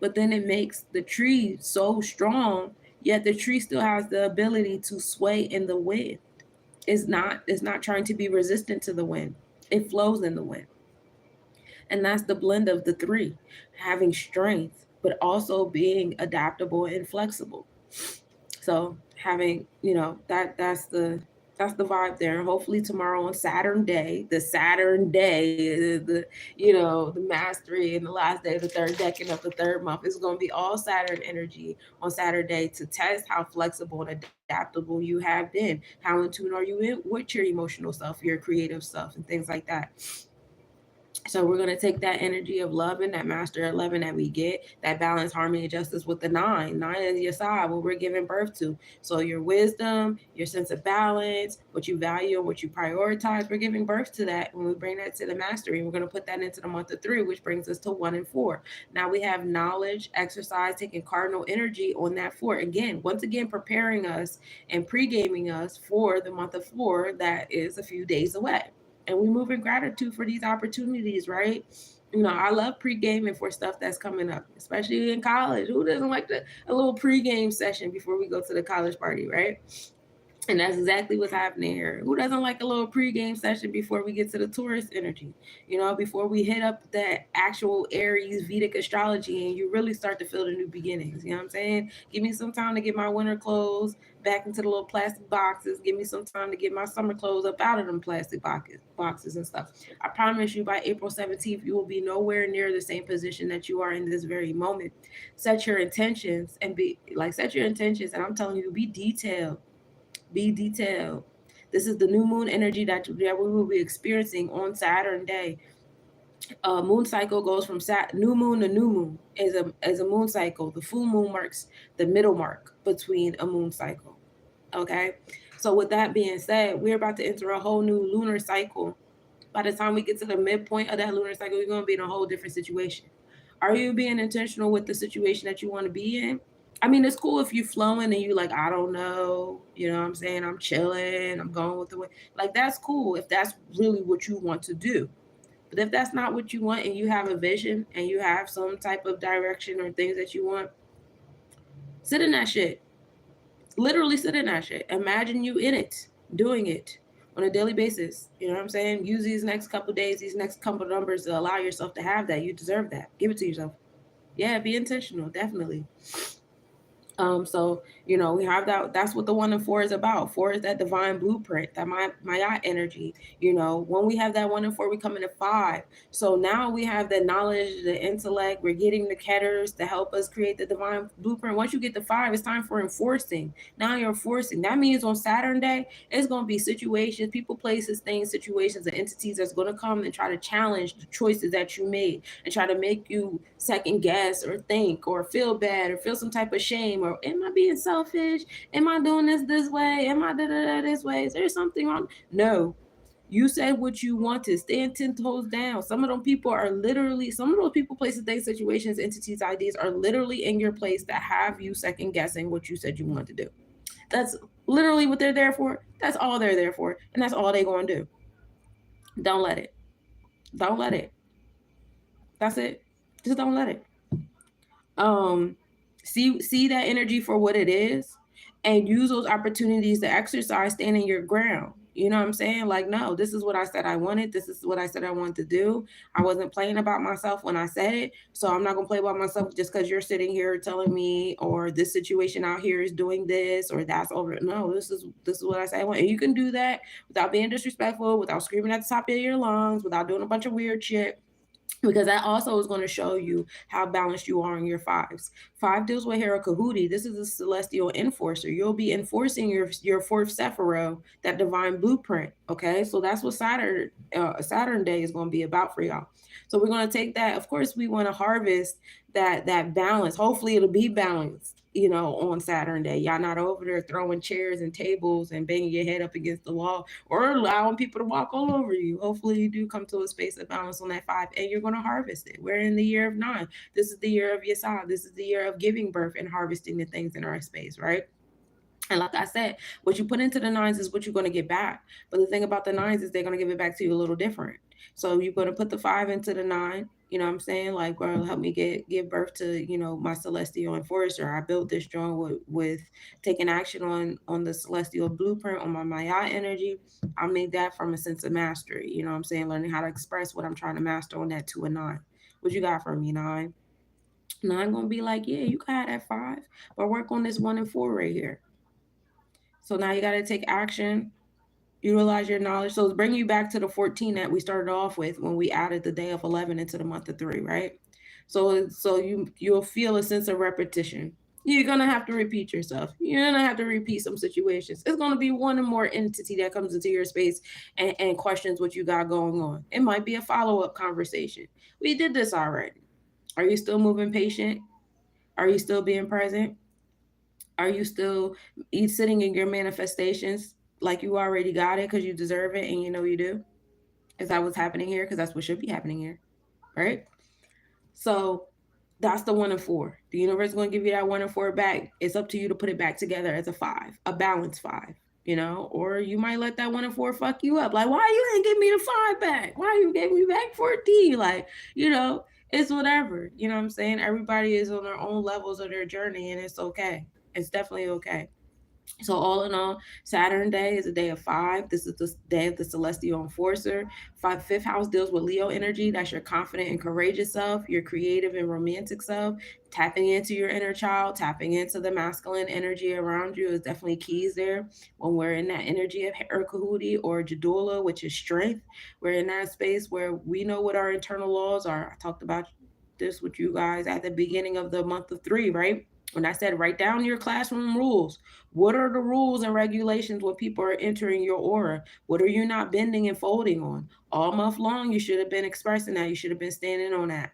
but then it makes the tree so strong, yet the tree still has the ability to sway in the wind. It's not trying to be resistant to the wind. It flows in the wind. And that's the blend of the three: having strength, but also being adaptable and flexible. So having, that's the vibe there. Hopefully tomorrow on Saturn day, the mastery and the last day of the third decade of the third month is going to be all Saturn energy on Saturday to test how flexible and adaptable you have been. How in tune are you with your emotional self, your creative self, and things like that. So we're going to take that energy of love and that master 11 that we get, that balance, harmony, and justice with the nine. Nine is your side, what we're giving birth to. So your wisdom, your sense of balance, what you value and what you prioritize, we're giving birth to that when we bring that to the mastery. We're going to put that into the month of 3, which brings us to 1 and 4. Now we have knowledge, exercise, taking cardinal energy on that 4. Again, once again, preparing us and pre-gaming us for the month of 4 that is a few days away. And we move in gratitude for these opportunities, right? I love pre-gaming for stuff that's coming up, especially in college. Who doesn't like a little pre-game session before we go to the college party, right? And that's exactly what's happening here. Who doesn't like a little pre-game session before we get to the tourist energy? Before we hit up that actual Aries Vedic astrology and you really start to feel the new beginnings. You know what I'm saying? Give me some time to get my winter clothes back into the little plastic boxes. Give me some time to get my summer clothes up out of them plastic boxes and stuff. I promise you by April 17th, you will be nowhere near the same position that you are in this very moment. Set your intentions and set your intentions. And I'm telling you, be detailed. Be detailed. This is the new moon energy that we will be experiencing on Saturn day. Moon cycle goes from new moon to new moon as a moon cycle. The full moon marks the middle mark between a moon cycle. Okay, so with that being said, we're about to enter a whole new lunar cycle. By the time we get to the midpoint of that lunar cycle, we're going to be in a whole different situation. Are you being intentional with the situation that you want to be in? I mean, it's cool if you're flowing and you like, I don't know, you know what I'm saying? I'm chilling, I'm going with the way. Like, that's cool if that's really what you want to do. But if that's not what you want and you have a vision and you have some type of direction or things that you want, sit in that shit. Literally sit in that shit. Imagine you in it, doing it on a daily basis. You know what I'm saying? Use these next couple days, these next couple numbers to allow yourself to have that. You deserve that. Give it to yourself. Yeah, be intentional, definitely. So we have that. That's what the 1 and 4 is about. 4 is that divine blueprint, that Maya energy. When we have that 1 and 4, we come into 5. So now we have the knowledge, the intellect. We're getting the ketters to help us create the divine blueprint. Once you get the 5, it's time for enforcing. Now you're enforcing. That means on Saturn day, it's going to be situations, people, places, things, situations, and entities that's going to come and try to challenge the choices that you made and try to make you second guess or think or feel bad or feel some type of shame, or am I being selfish? Am I doing this way? Am I this way? Is there something wrong? No. You said what you wanted. Stand 10 toes down. Some of those people are literally, some of those people, places, things, situations, entities, ideas are literally in your place that have you second guessing what you said you wanted to do. That's literally what they're there for. That's all they're there for. And that's all they're going to do. Don't let it. Don't let it. That's it. Just don't let it. um see that energy for what it is, and use those opportunities to exercise standing your ground. You know what I'm saying? Like, no, this is what I said I wanted. This is what I said I wanted to do. I wasn't playing about myself when I said it, so I'm not gonna play about myself just because you're sitting here telling me, or this situation out here is doing this or that's over. No, this is what I said I want. And you can do that without being disrespectful, without screaming at the top of your lungs, without doing a bunch of weird shit, because that also is going to show you how balanced you are in your fives. Five deals with Hera Kahuti. This is a celestial enforcer. You'll be enforcing your fourth Sephiroth, that divine blueprint. Okay, so that's what Saturn Day is going to be about for y'all. So we're going to take that. Of course, we want to harvest that balance. Hopefully, it'll be balanced. You know, on Saturn Day, y'all not over there throwing chairs and tables and banging your head up against the wall, or allowing people to walk all over you. Hopefully, you do come to a space of balance on that five, and you're going to harvest it. We're in the year of nine. This is the year of Yasad. This is the year of giving birth and harvesting the things in our space, right? And like I said, what you put into the nines is what you're going to get back. But the thing about the nines is they're going to give it back to you a little different. So you're going to put the five into the nine. You know what I'm saying? Like, girl, help me give birth to, my celestial enforcer. I built this joint with taking action on the celestial blueprint, on my Maya energy. I made that from a sense of mastery. You know what I'm saying? Learning how to express what I'm trying to master on that to a nine. What you got for me, nine? Nine gonna be like, yeah, you can have that five, but work on this one and four right here. So now you got to take action, utilize your knowledge. So it's bringing you back to the 14 that we started off with when we added the day of 11 into the month of 3, right? So you'll feel a sense of repetition. You're gonna have to repeat yourself. You're gonna have to repeat some situations. It's gonna be one or more entity that comes into your space and questions what you got going on. It might be a follow-up conversation. We did this already. Are you still moving patient? Are you still being present? Are you still sitting in your manifestations like you already got it because you deserve it and you know you do? Is that what's happening here? Because that's what should be happening here, right? So that's the one and four. The universe is going to give you that one and four back. It's up to you to put it back together as a five, a balanced five, or you might let that one and four fuck you up. Like, why you ain't give me the five back? Why you gave me back 14? Like, it's whatever. You know what I'm saying? Everybody is on their own levels of their journey, and it's okay. It's definitely okay. So all in all, Saturn Day is a day of five. This is the day of the celestial enforcer. Fifth house deals with Leo energy. That's your confident and courageous self, your creative and romantic self. Tapping into your inner child, tapping into the masculine energy around you is definitely keys there. When we're in that energy of Herkahuti or Jadula, which is strength, we're in that space where we know what our internal laws are. I talked about this with you guys at the beginning of the month of 3, right? When I said write down your classroom rules. What are the rules and regulations when people are entering your aura? What are you not bending and folding on? All month long, you should have been expressing that. You should have been standing on that,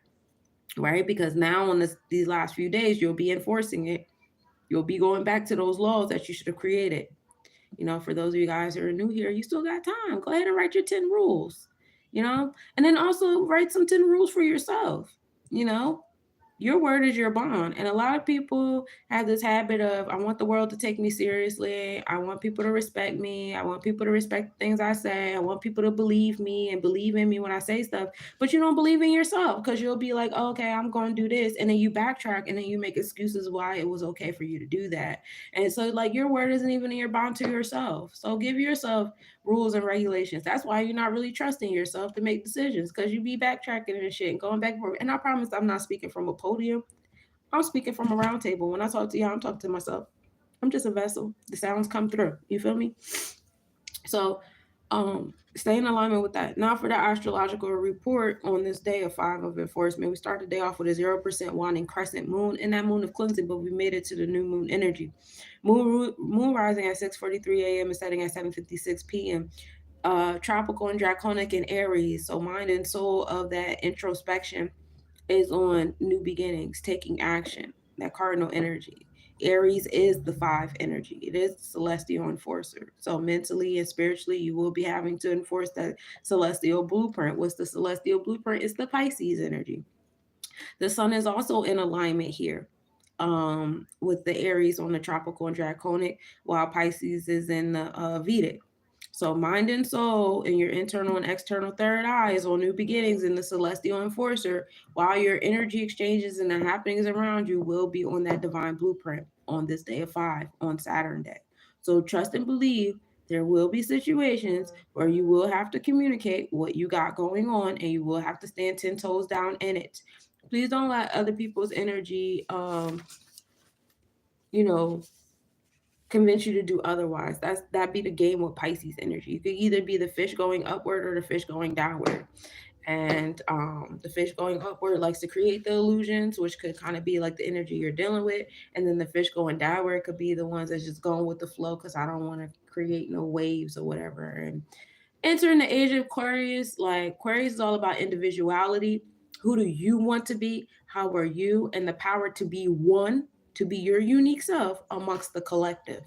right? Because now on these last few days, you'll be enforcing it. You'll be going back to those laws that you should have created. For those of you guys who are new here, you still got time. Go ahead and write your 10 rules, and then also write some 10 rules for yourself, you know, your word is your bond. And a lot of people have this habit of, I want the world to take me seriously. I want people to respect me. I want people to respect the things I say. I want people to believe me and believe in me when I say stuff. But you don't believe in yourself, because you'll be like, oh, okay, I'm going to do this. And then you backtrack and then you make excuses why it was okay for you to do that. And so, like, your word isn't even in your bond to yourself. So give yourself rules and regulations. That's why you're not really trusting yourself to make decisions, because you be backtracking and shit and going back and forth. And I promise I'm not speaking from a podium. I'm speaking from a round table. When I talk to y'all, I'm talking to myself. I'm just a vessel. The sounds come through. You feel me? So stay in alignment with that. Now for the astrological report on this day of 5 of enforcement, we start the day off with a 0% waning crescent moon in that moon of cleansing, but we made it to the new moon energy. Moon rising at 6:43 a.m. and setting at 7:56 p.m. Tropical and draconic in Aries. So mind and soul of that introspection is on new beginnings, taking action, that cardinal energy. Aries is the five energy. It is the celestial enforcer. So mentally and spiritually, you will be having to enforce that celestial blueprint. What's the celestial blueprint? It's the Pisces energy. The sun is also in alignment here with the Aries on the tropical and draconic, while Pisces is in the Vedic. So mind and soul and your internal and external third eye is on new beginnings in the celestial enforcer, while your energy exchanges and the happenings around you will be on that divine blueprint on this day of five on Saturn day. So trust and believe there will be situations where you will have to communicate what you got going on and you will have to stand 10 toes down in it. Please don't let other people's energy you know convince you to do otherwise. That be the game with Pisces energy. You could either be the fish going upward or the fish going downward. And the fish going upward likes to create the illusions, which could kind of be like the energy you're dealing with. And then the fish going downward could be the ones that's just going with the flow because I don't want to create no waves or whatever. And entering the age of Aquarius, like Aquarius is all about individuality. Who do you want to be? How are you? And the power to be one, to be your unique self amongst the collective.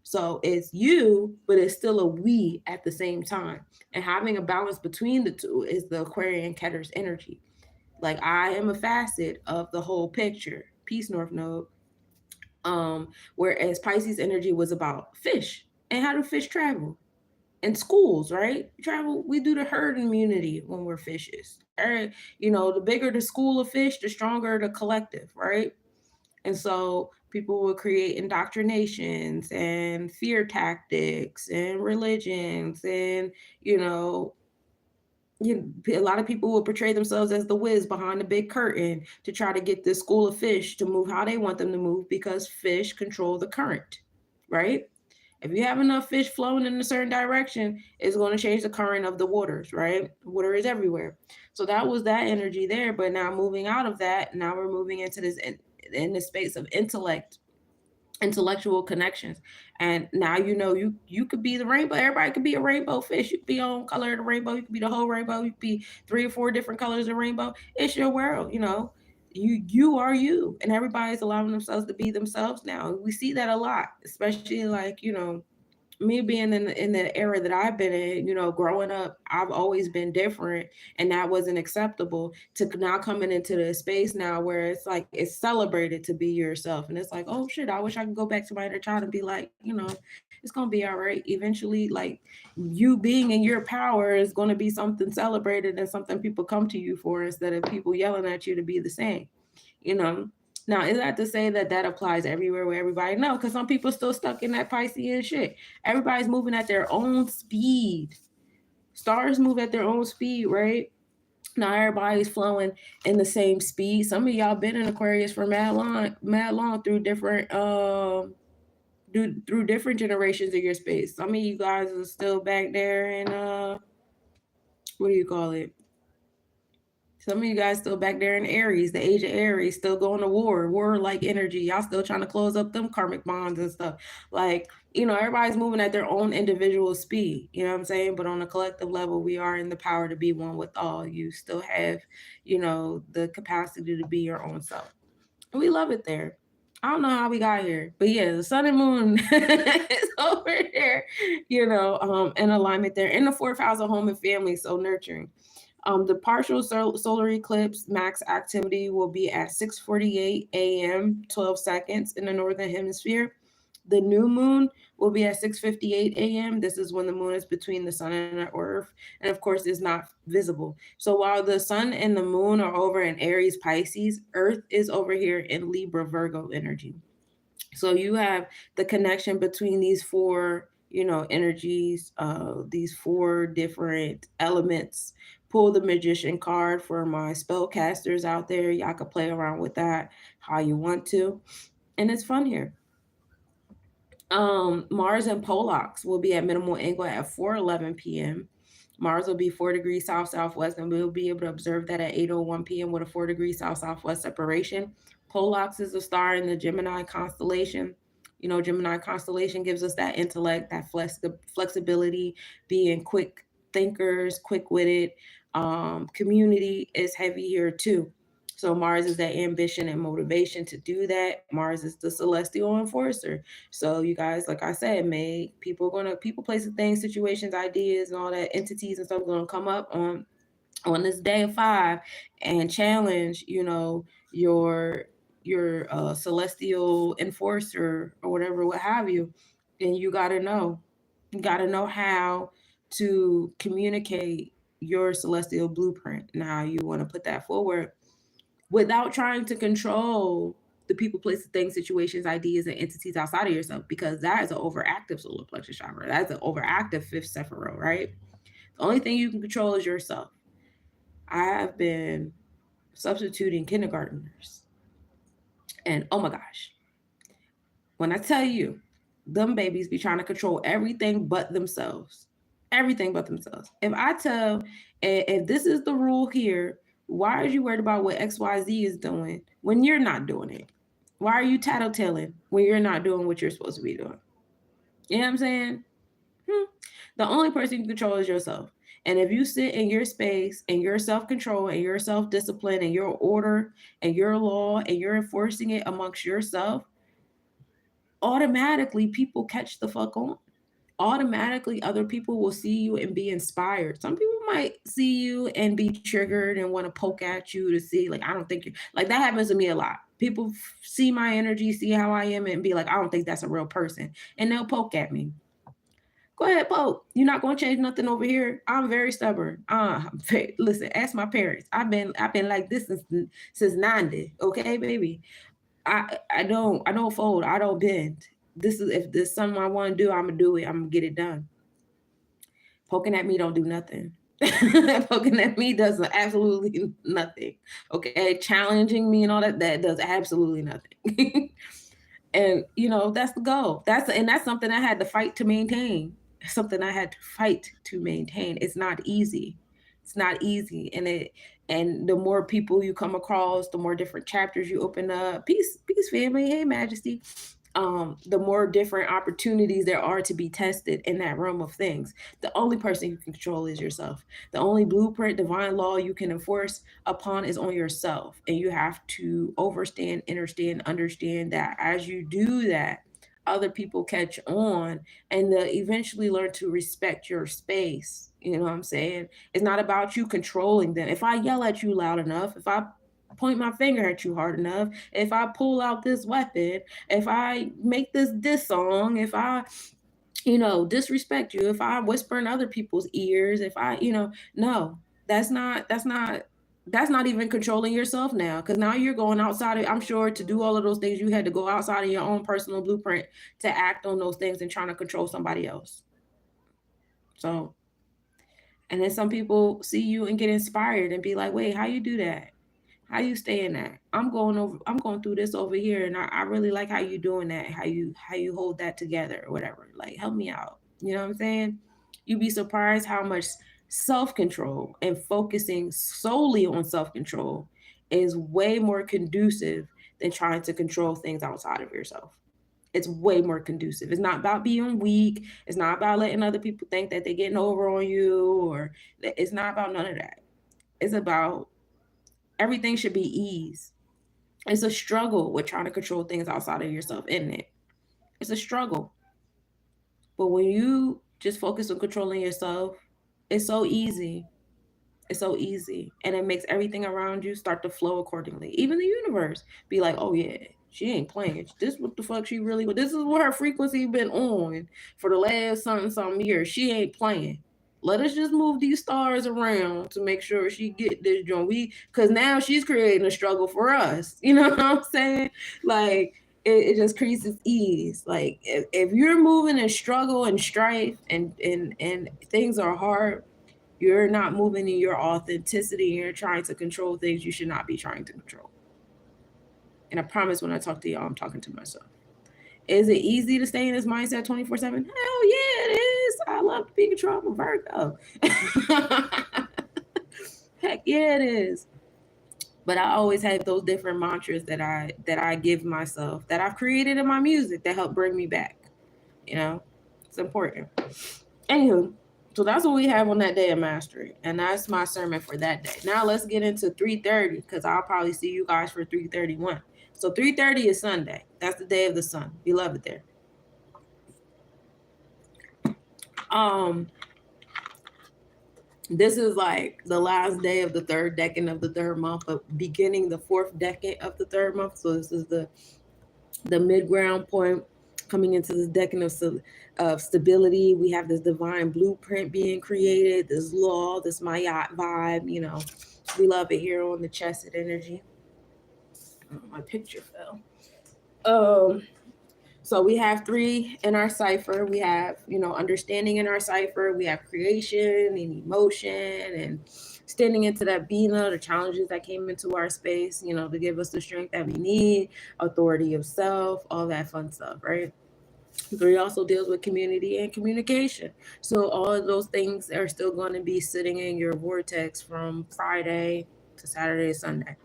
So it's you, but it's still a we at the same time. And having a balance between the two is the Aquarian Ketter's energy. Like I am a facet of the whole picture. Peace, North Node. Whereas Pisces energy was about fish and how do fish travel? In schools, right? Travel, we do the herd immunity when we're fishes. All right. The bigger the school of fish, the stronger the collective, right? And so people will create indoctrinations and fear tactics and religions and, you know, a lot of people will portray themselves as the whiz behind the big curtain to try to get this school of fish to move how they want them to move because fish control the current, right? If you have enough fish flowing in a certain direction, it's going to change the current of the waters, right? Water is everywhere. So that was that energy there. But now moving out of that, now we're moving into this in the space of intellectual connections. And now you could be the rainbow. Everybody could be a rainbow fish. You could be on color of the rainbow. You could be the whole rainbow. You could be 3 or 4 different colors of rainbow. It's your world. You are you, and everybody's allowing themselves to be themselves now. We see that a lot, especially like me being in the era that I've been in, growing up, I've always been different, and that wasn't acceptable. To now coming into the space now where it's like it's celebrated to be yourself, and it's like, oh shit, I wish I could go back to my inner child and be like, it's gonna be all right. Eventually, like you being in your power is gonna be something celebrated and something people come to you for instead of people yelling at you to be the same. You know, now, is that to say that that applies everywhere with everybody? No, because some people still stuck in that Piscean shit. Everybody's moving at their own speed. Stars move at their own speed, right? Not everybody's flowing in the same speed. Some of y'all been in Aquarius for mad long through different through different generations of your space. Some of you guys are still back there in what do you call it? Some of you guys still back there in Aries, the age of Aries, still going to war like energy. Y'all still trying to close up them karmic bonds and stuff. Like, everybody's moving at their own individual speed. You know what I'm saying? But on a collective level, we are in the power to be one with all. You still have, the capacity to be your own self. And we love it there. I don't know how we got here, but yeah, the sun and moon is over there, in alignment there. In the fourth house of home and family, so nurturing. The partial solar eclipse max activity will be at 6:48 a.m. 12 seconds in the northern hemisphere. The new moon will be at 6:58 a.m. This is when the moon is between the sun and the earth, and of course is not visible. So while the sun and the moon are over in Aries Pisces, earth is over here in Libra Virgo energy. So you have the connection between these four energies, these four different elements. Pull the magician card for my spellcasters out there. Y'all can play around with that how you want to, and it's fun here. Mars and Polax will be at minimal angle at 4:11 p.m. Mars will be 4 degrees south southwest, and we'll be able to observe that at 8:01 p.m. with a 4 degrees south southwest separation. Polax is a star in the Gemini constellation. Gemini constellation gives us that intellect, that flexibility, being quick thinkers, quick witted. Community is heavy here too. So Mars is that ambition and motivation to do that. Mars is the celestial enforcer. So you guys, like I said, people, places, things, situations, ideas, and all that entities and stuff gonna come up on this day of 5 and challenge, your celestial enforcer or whatever, what have you. And you gotta know how to communicate your celestial blueprint and how you want to put that forward without trying to control the people, places, things, situations, ideas, and entities outside of yourself, because that is an overactive solar plexus chakra. That's an overactive fifth Sephiroth, right? The only thing you can control is yourself. I have been substituting kindergartners, and oh my gosh, when I tell you, them babies be trying to control everything but themselves. Everything but themselves. If this is the rule here, why are you worried about what XYZ is doing when you're not doing it? Why are you tattletaling when you're not doing what you're supposed to be doing? You know what I'm saying? The only person you can control is yourself. And if you sit in your space and your self control and your self discipline and your order and your law and you're enforcing it amongst yourself, automatically people catch the fuck on. Automatically, other people will see you and be inspired. Some people might see you and be triggered and want to poke at you to see, like, I don't think you're like that. Happens to me a lot. People see my energy, see how I am, and be like, I don't think that's a real person. And they'll poke at me. Go ahead, poke. You're not gonna change nothing over here. I'm very stubborn. Listen, ask my parents. I've been like this since 90. Okay, baby. I don't fold. I don't bend. This is if there's something I want to do, I'm gonna do it. I'm gonna get it done. Poking at me don't do nothing. Poking at me does absolutely nothing. Okay, challenging me and all that does absolutely nothing. And that's the goal. That's something I had to fight to maintain. Something I had to fight to maintain. It's not easy. It's not easy. And the more people you come across, the more different chapters you open up. Peace, family. Hey, Majesty. The more different opportunities there are to be tested in that realm of things. The only person you can control is yourself. The only blueprint, divine law you can enforce upon is on yourself. And you have to understand that as you do that, other people catch on and they'll eventually learn to respect your space. You know what I'm saying? It's not about you controlling them. If I yell at you loud enough, if I point my finger at you hard enough, if I pull out this weapon, if I make this song, if I disrespect you, if I whisper in other people's ears, if I no, that's not even controlling yourself now, because now you're going outside of, I'm sure, to do all of those things, you had to go outside of your own personal blueprint to act on those things and trying to control somebody else. So, and then some people see you and get inspired and be like, wait, how you do that? How you stay in that? I'm going through this over here, and I really like how you doing that, how you hold that together or whatever. Like, help me out. You know what I'm saying? You'd be surprised how much self-control and focusing solely on self-control is way more conducive than trying to control things outside of yourself. It's way more conducive. It's not about being weak. It's not about letting other people think that they're getting over on you, or it's not about none of that. It's about everything should be ease. It's a struggle with trying to control things outside of yourself, isn't it? It's a struggle. But when you just focus on controlling yourself, it's so easy. It's so easy. And it makes everything around you start to flow accordingly. Even the universe be like, oh yeah, she ain't playing. This what the fuck she really, this is what her frequency been on for the last something years. She ain't playing. Let us just move these stars around to make sure she get this joint. Because now she's creating a struggle for us. You know what I'm saying? Like, it just creates ease. Like, if you're moving in struggle and strife and things are hard, you're not moving in your authenticity. You're trying to control things you should not be trying to control. And I promise when I talk to y'all, I'm talking to myself. Is it easy to stay in this mindset 24/7? Hell yeah, it is. I love to be in control. I'm a Virgo. Heck yeah, it is. But I always have those different mantras that I give myself, that I've created in my music, that help bring me back. It's important. Anywho, So that's what we have on that day of mastery. And that's my sermon for that day. Now let's get into 3:30, because I'll probably see you guys for 3:31. So 3:30 is Sunday. That's the day of the sun. Beloved there. This is like the last day of the third decade of the third month, but beginning the fourth decade of the third month. So this is the mid-ground point, coming into this decade of stability. We have this divine blueprint being created, this law, this Mayat vibe. You know, we love it here on the chesed energy. Oh, my picture fell. So we have 3 in our cipher. We have, you know, understanding in our cipher. We have creation and emotion and standing into that bina, the challenges that came into our space, you know, to give us the strength that we need, authority of self, all that fun stuff, right? 3 also deals with community and communication. So all of those things are still going to be sitting in your vortex from Friday to Saturday, Sunday.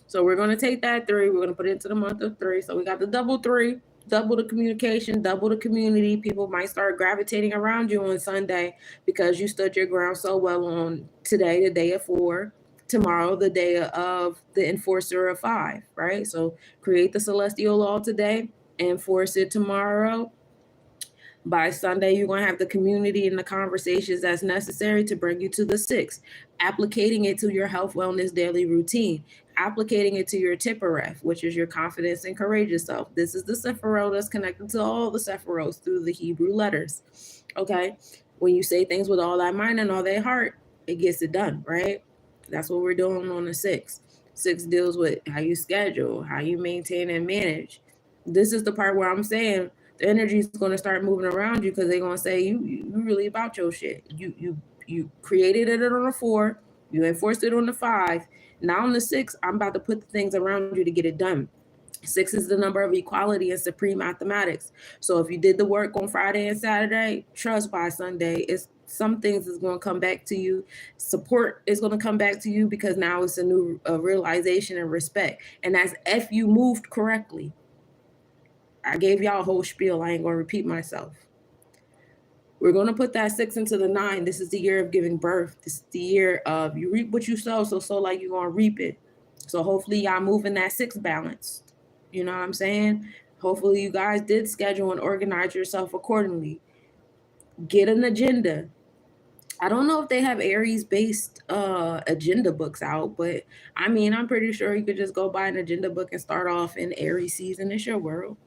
So we're going to take that 3. We're going to put it into the month of 3. So we got the double 3. Double the communication, double the community. People might start gravitating around you on Sunday because you stood your ground so well on today, the day of 4, tomorrow, the day of the enforcer of 5, right? So create the celestial law today, enforce it tomorrow. By Sunday, you're going to have the community and the conversations that's necessary to bring you to the 6. Applicating it to your health, wellness, daily routine. Applicating it to your Tippereth, which is your confidence and courageous self. This is the Sephiroth that's connected to all the Sephiroths through the Hebrew letters. Okay? When you say things with all that mind and all that heart, it gets it done, right? That's what we're doing on the 6. 6 deals with how you schedule, how you maintain and manage. This is the part where I'm saying the energy is going to start moving around you, because they're going to say you really about your shit. You created it on the 4, you enforced it on the 5. Now on the 6, I'm about to put the things around you to get it done. 6 is the number of equality and supreme mathematics. So if you did the work on Friday and Saturday, trust by Sunday, it's some things is going to come back to you. Support is going to come back to you, because now it's a new realization and respect. And that's if you moved correctly. I gave y'all a whole spiel. I ain't going to repeat myself. We're going to put that 6 into the 9. This is the year of giving birth. This is the year of you reap what you sow. So like you're going to reap it. So hopefully y'all moving that 6 balance. You know what I'm saying? Hopefully you guys did schedule and organize yourself accordingly. Get an agenda. I don't know if they have Aries-based agenda books out, but I mean, I'm pretty sure you could just go buy an agenda book and start off in Aries season. It's your world.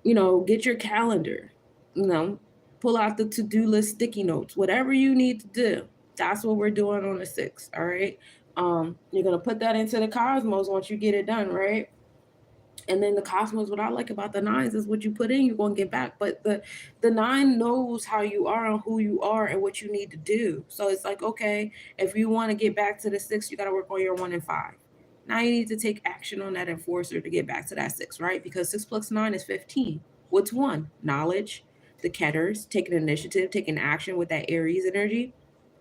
You know, get your calendar, you know, pull out the to-do list, sticky notes, whatever you need to do. That's what we're doing on the 6th. All right. You're going to put that into the cosmos once you get it done. Right. And then the cosmos, what I like about the 9s is what you put in, you're going to get back. But the 9 knows how you are and who you are and what you need to do. So it's like, okay, if you want to get back to the 6, you got to work on your 1 and 5. Now you need to take action on that enforcer to get back to that 6, right? Because 6 plus 9 is 15. What's 1? Knowledge, the Ketters, taking initiative, taking action with that Aries energy,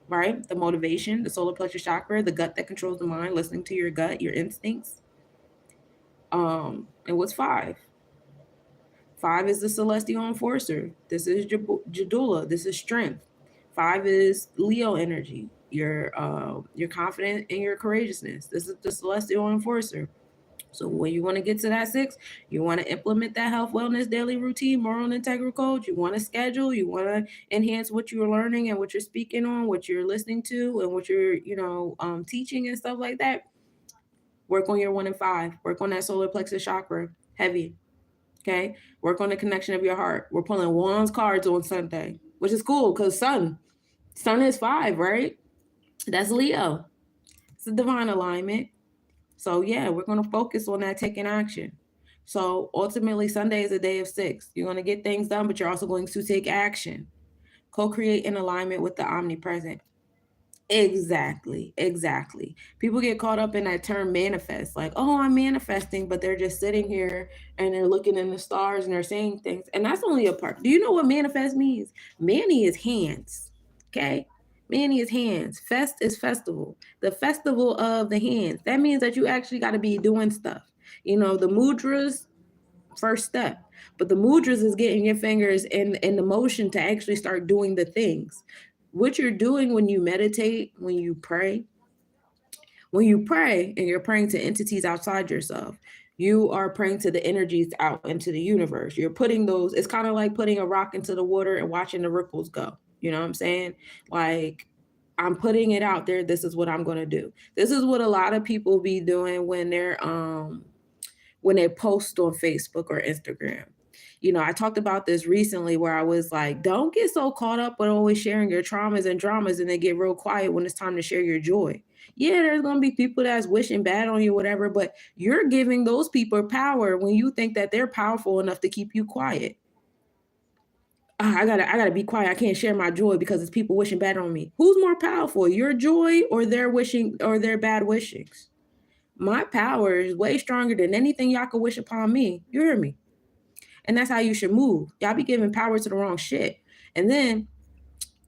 right? The motivation, the solar plexus chakra, the gut that controls the mind, listening to your gut, your instincts. And what's 5? 5 is the celestial enforcer. This is Jadula. This is strength. 5 is Leo energy. Your confidence and your courageousness. This is the celestial enforcer. So when you want to get to that 6, you want to implement that health, wellness, daily routine, moral and integral code. You want to schedule. You want to enhance what you're learning and what you're speaking on, what you're listening to, and what you're teaching and stuff like that. Work on your 1 and 5. Work on that solar plexus chakra. Heavy. Okay. Work on the connection of your heart. We're pulling Wands cards on Sunday, which is cool because Sun is 5, right? That's Leo. It's a divine alignment. So yeah, we're going to focus on that taking action. So ultimately, Sunday is a day of 6. You're going to get things done, but you're also going to take action. Co-create in alignment with the omnipresent. Exactly. People get caught up in that term manifest, like, oh, I'm manifesting, but they're just sitting here and they're looking in the stars and they're saying things. And that's only a part. Do you know what manifest means? Manny is hands. Okay. Manny is hands. Fest is festival. The festival of the hands. That means that you actually got to be doing stuff. You know, the mudras, first step. But the mudras is getting your fingers in the motion to actually start doing the things. What you're doing when you meditate, when you pray and you're praying to entities outside yourself, you are praying to the energies out into the universe. You're putting those, it's kind of like putting a rock into the water and watching the ripples go. You know what I'm saying? Like, I'm putting it out there. This is what I'm going to do. This is what a lot of people be doing when they post on Facebook or Instagram. You know, I talked about this recently where I was like, don't get so caught up with always sharing your traumas and dramas and then get real quiet when it's time to share your joy. Yeah, there's going to be people that's wishing bad on you, whatever, but you're giving those people power when you think that they're powerful enough to keep you quiet. I gotta be quiet. I can't share my joy because it's people wishing bad on me. Who's more powerful, your joy or their wishing or their bad wishings? My power is way stronger than anything y'all could wish upon me. You hear me? And that's how you should move. Y'all be giving power to the wrong shit. And then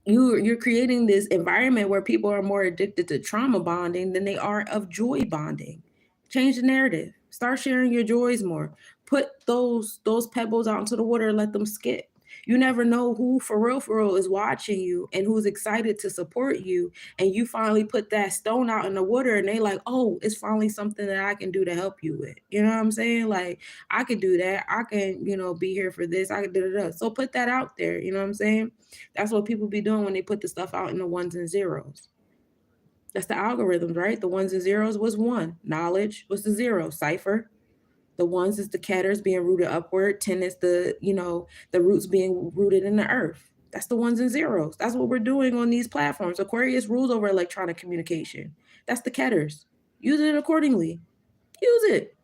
you're creating this environment where people are more addicted to trauma bonding than they are of joy bonding. Change the narrative. Start sharing your joys more. Put those pebbles out into the water and let them skip. You never know who for real is watching you and who's excited to support you. And you finally put that stone out in the water and they like, oh, it's finally something that I can do to help you with. You know what I'm saying? Like, I could do that. I can, be here for this. I can do that. So put that out there. You know what I'm saying? That's what people be doing when they put the stuff out in the ones and zeros. That's the algorithms, right? The ones and zeros was 1. Knowledge was the 0. Cipher. The ones is the ketters being rooted upward. 10 is the roots being rooted in the earth. That's the ones and zeros. That's what we're doing on these platforms. Aquarius rules over electronic communication. That's the ketters. Use it accordingly. Use it.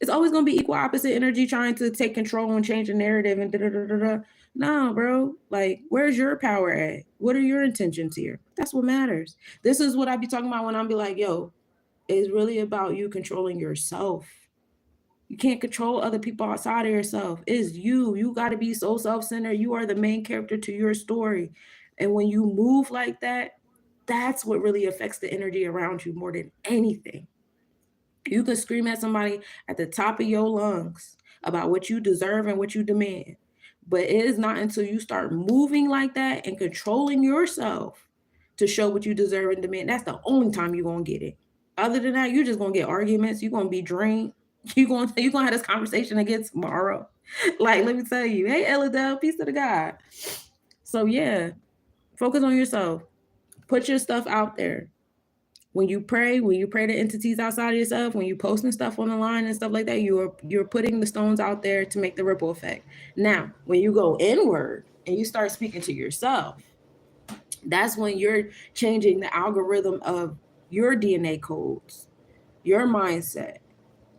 It's always going to be equal opposite energy trying to take control and change the narrative and da-da-da-da-da. No, bro. Like, where's your power at? What are your intentions here? That's what matters. This is what I be talking about when I'm be like, yo, it's really about you controlling yourself. You can't control other people outside of yourself. It's you. You got to be so self-centered. You are the main character to your story. And when you move like that, that's what really affects the energy around you more than anything. You can scream at somebody at the top of your lungs about what you deserve and what you demand. But it is not until you start moving like that and controlling yourself to show what you deserve and demand. That's the only time you're going to get it. Other than that, you're just going to get arguments. You're going to be drained. You're going to have this conversation again tomorrow. Like, let me tell you, hey, Elladell, peace to the God. So, yeah, focus on yourself. Put your stuff out there. When you pray to entities outside of yourself, when you're posting stuff on the line and stuff like that, you're putting the stones out there to make the ripple effect. Now, when you go inward and you start speaking to yourself, that's when you're changing the algorithm of your DNA codes, your mindset,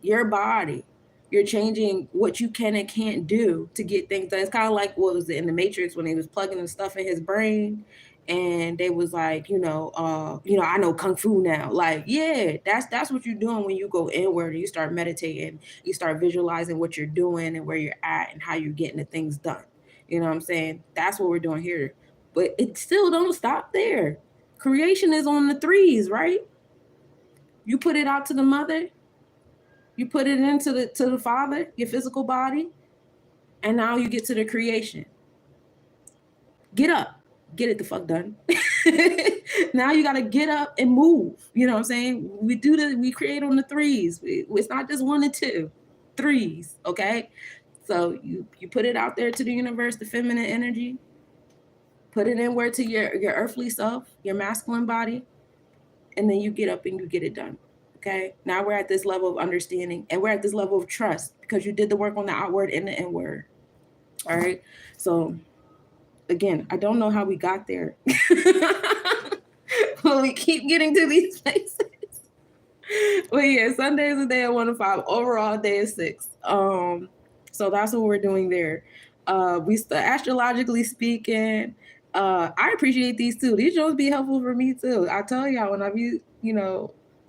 your body. You're changing what you can and can't do to get things done. It's kind of like what was it in the Matrix when he was plugging the stuff in his brain and they was like, I know Kung Fu now. Like, yeah, that's what you're doing when you go inward and you start meditating, you start visualizing what you're doing and where you're at and how you're getting the things done. You know what I'm saying? That's what we're doing here. But it still don't stop there. Creation is on the 3s, right? You put it out to the mother, you put it into the father, your physical body, and now you get to the creation. Get up. Get it the fuck done. Now you got to get up and move. You know what I'm saying? We create on the 3s. It's not just 1 and 2, 3s. Okay. So you put it out there to the universe, the feminine energy, put it inward to your earthly self, your masculine body, and then you get up and you get it done. Okay. Now we're at this level of understanding and we're at this level of trust because you did the work on the outward and the inward. All right. So again, I don't know how we got there. But we keep getting to these places. But yeah, Sunday is a day of 1 to 5. Overall, day is 6. So that's what we're doing there. Astrologically speaking, I appreciate these too. These shows be helpful for me too. I tell y'all when I be,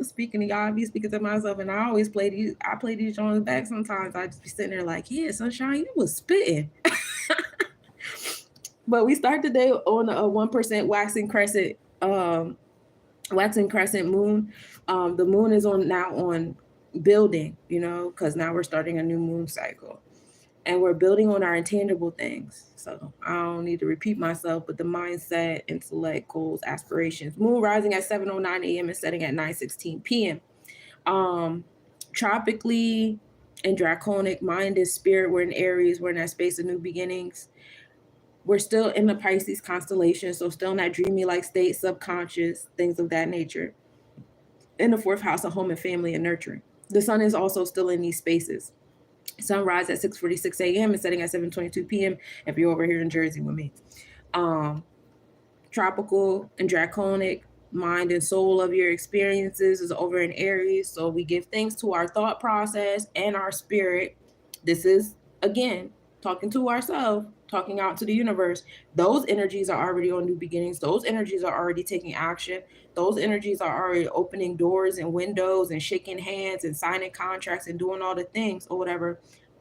speaking to y'all, I be speaking to myself, and I always play these. I play these shows back sometimes. I just be sitting there like, yeah, Sunshine, you was spitting. But we start the day on a 1% waxing crescent moon. The moon is now on building, because now we're starting a new moon cycle. and we're building on our intangible things. So I don't need to repeat myself, but the mindset, intellect, goals, aspirations. Moon rising at 7:09 a.m. and setting at 9:16 p.m. Um, Tropically and draconic, mind and spirit. We're in Aries. We're in that space of new beginnings. We're still in the Pisces constellation, so still in that dreamy like state, subconscious, things of that nature. In the fourth house of home and family and nurturing. The sun is also still in these spaces. Sunrise at 6:46 a.m. and setting at 7:22 p.m. if you're over here in Jersey with me. Tropical and draconic, mind and soul of your experiences is over in Aries. So we give thanks to our thought process and our spirit. This is, again, talking to ourselves, talking out to the universe. Those energies are already on new beginnings. Those energies are already taking action. Those energies are already opening doors and windows and shaking hands and signing contracts and doing all the things or whatever.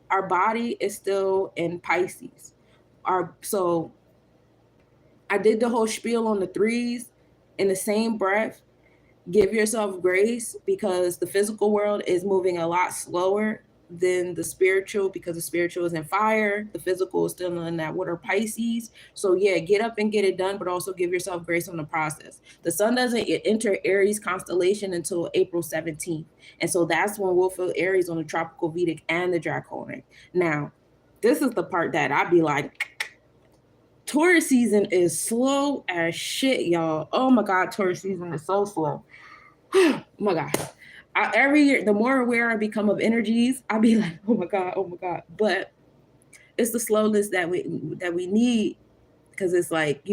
Our body is still in Pisces. So I did the whole spiel on the threes in the same breath. Give yourself grace because the physical world is moving a lot slower than the spiritual because the spiritual is in fire. The physical is still in that water Pisces. So yeah, get up and get it done, but also give yourself grace on the process. The sun doesn't enter Aries constellation until April 17th. And so that's when we'll feel Aries on the tropical Vedic and the draconic. Now, this is the part that I'd be like, Taurus season is slow as shit, y'all. Oh my God, Taurus season is so slow. Oh my God. Every year, the more aware I become of energies, I'll be like, oh my God, oh my God. But it's the slowness that we need because it's like,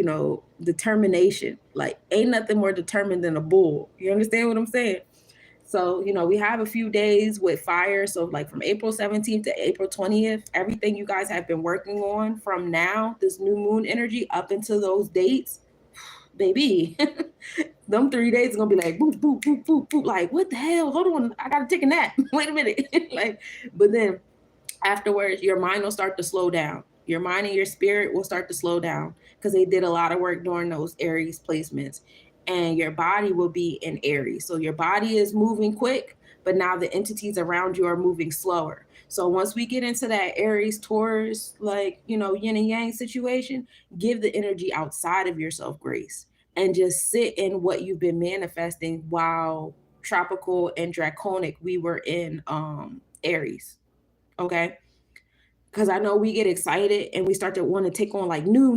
determination. Like, ain't nothing more determined than a bull. You understand what I'm saying? So, we have a few days with fire. So, like from April 17th to April 20th, everything you guys have been working on from now, this new moon energy up until those dates, baby, them 3 days are going to be like, boop, boop, boop, boop, boop. Like, what the hell? Hold on. I got to take a nap. Wait a minute. But then afterwards, your mind will start to slow down. Your mind and your spirit will start to slow down because they did a lot of work during those Aries placements. And your body will be in Aries. So your body is moving quick, but now the entities around you are moving slower. So once we get into that Aries Taurus, yin and yang situation, give the energy outside of yourself grace and just sit in what you've been manifesting while tropical and draconic we were in Aries. Okay. Because I know we get excited and we start to want to take on like new.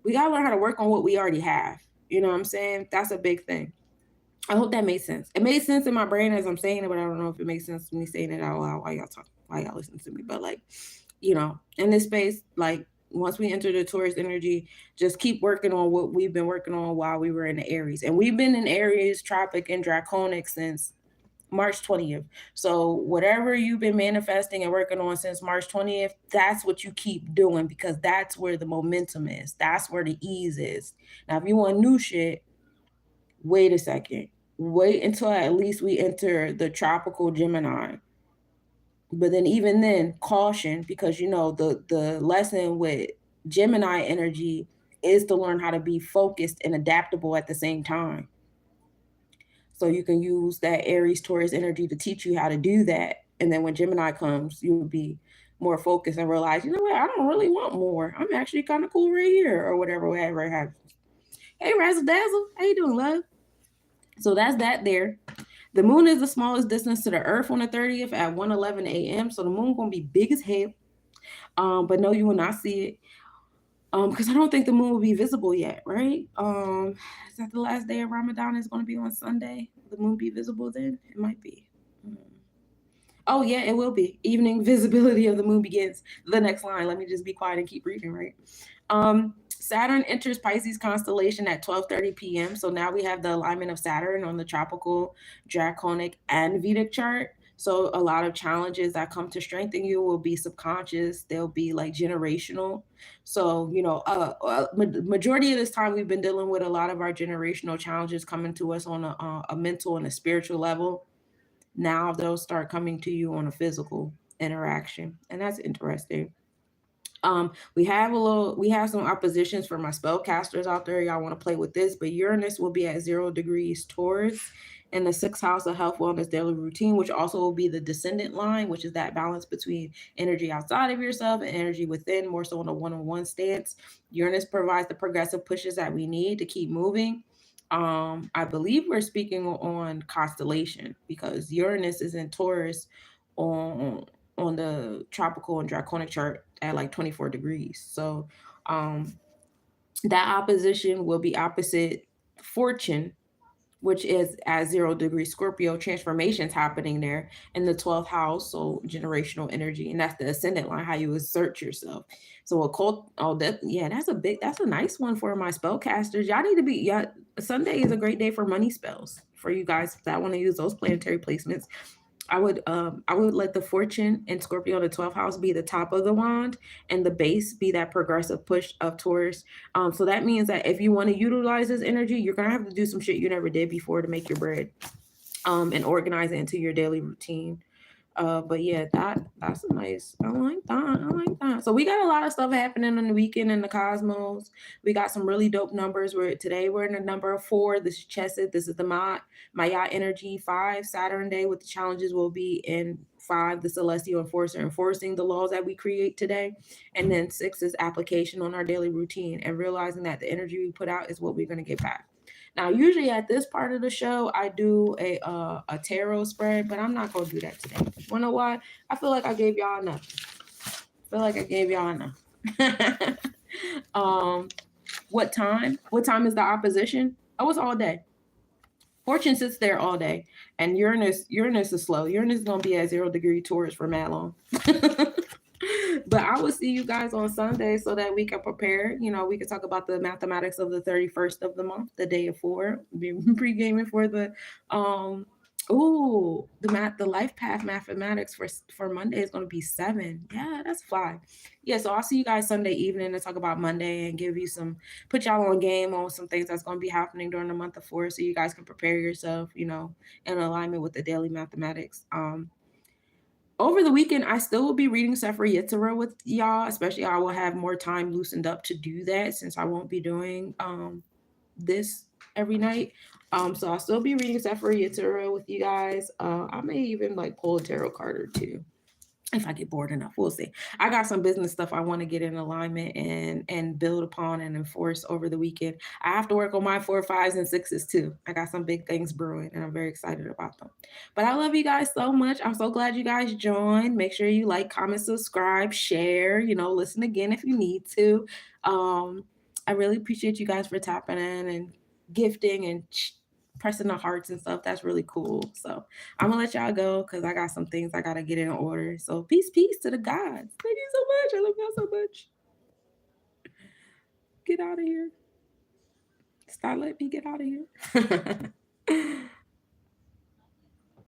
We got to learn how to work on what we already have. You know what I'm saying? That's a big thing. I hope that made sense. It made sense in my brain as I'm saying it, but I don't know if it makes sense to me saying it out loud while y'all talk, while y'all listen to me. But in this space, once we enter the Taurus energy, just keep working on what we've been working on while we were in the Aries. And we've been in Aries, Tropic, and Draconic since March 20th. So whatever you've been manifesting and working on since March 20th, that's what you keep doing because that's where the momentum is. That's where the ease is. Now, if you want new shit, wait a second. Wait until at least we enter the tropical Gemini. But then even then, caution because the lesson with Gemini energy is to learn how to be focused and adaptable at the same time. So you can use that Aries Taurus energy to teach you how to do that. And then when Gemini comes, you'll be more focused and realize, you know what, I don't really want more. I'm actually kind of cool right here or whatever it happens. Hey, Razzle Dazzle, how you doing, love? So that's that there. The moon is the smallest distance to the earth on the 30th at 1:11 a.m. So the moon going to be big as hell. But no, you will not see it. Because I don't think the moon will be visible yet, right? Is that the last day of Ramadan is going to be on Sunday? The moon be visible then? It might be. Oh yeah, it will be. Evening visibility of the moon begins. The next line. Let me just be quiet and keep reading, right? Saturn enters Pisces constellation at 12:30 p.m. So now we have the alignment of Saturn on the tropical, draconic, and Vedic chart. So a lot of challenges that come to strengthen you will be subconscious. They'll be like generational. So, majority of this time we've been dealing with a lot of our generational challenges coming to us on a mental and a spiritual level. Now they'll start coming to you on a physical interaction. And that's interesting. We have some oppositions for my spellcasters out there. Y'all want to play with this, but Uranus will be at 0 degrees Taurus in the sixth house of health, wellness, daily routine, which also will be the descendant line, which is that balance between energy outside of yourself and energy within, more so in a one-on-one stance. Uranus provides the progressive pushes that we need to keep moving. I believe we're speaking on constellation because Uranus is in Taurus on on the tropical and draconic chart at like 24 degrees. So um that opposition will be opposite fortune, which is at 0 degree Scorpio. Transformations happening there in the 12th house, so generational energy, and that's the ascendant line, how you assert yourself. So occult, oh, that, yeah, that's a nice one for my spellcasters. Y'all need to be, yeah. Sunday is a great day for money spells for you guys that want to use those planetary placements. I would let the fortune in Scorpio in the 12th house be the top of the wand and the base be that progressive push of Taurus. So that means that if you want to utilize this energy, you're gonna have to do some shit you never did before to make your bread, and organize it into your daily routine. But yeah, that's a nice. I like that. I like that. So we got a lot of stuff happening on the weekend in the cosmos. We got some really dope numbers. We're in the number 4. This is Chesed. This is the Maya energy 5. Saturn day with the challenges will be in 5. The celestial enforcer enforcing the laws that we create today, and then 6 is application on our daily routine and realizing that the energy we put out is what we're gonna get back. Now, usually at this part of the show, I do a tarot spread, but I'm not gonna do that today. You know why? I feel like I gave y'all enough. What time? What time is the opposition? Oh, it's all day. Fortune sits there all day, and Uranus is slow. Uranus is gonna be at 0 degree Taurus for mad long. But I will see you guys on Sunday so that we can prepare. You know, we can talk about the mathematics of the 31st of the month, the day of 4. Be pre-gaming for the the life path mathematics for Monday is going to be 7. Yeah, that's fly. Yeah, so I'll see you guys Sunday evening to talk about Monday and give you put y'all on game on some things that's going to be happening during the month of 4, so you guys can prepare yourself, you know, in alignment with the daily mathematics. Over the weekend, I still will be reading Sefer Yetzirah with y'all, especially I will have more time loosened up to do that since I won't be doing this every night. So I'll still be reading Sefer Yetzirah with you guys. I may even like pull a tarot card or two if I get bored enough. We'll see. I got some business stuff I want to get in alignment and build upon and enforce over the weekend. I have to work on my 4, 5s, and 6s too. I got some big things brewing and I'm very excited about them. But I love you guys so much. I'm so glad you guys joined. Make sure you like, comment, subscribe, share, you know, listen again if you need to. I really appreciate you guys for tapping in and gifting and pressing the hearts and stuff. That's really cool. So I'm gonna let y'all go because I got some things I gotta get in order. So peace to the gods. Thank you so much. I love y'all so much. Get out of here. Stop letting me get out of here.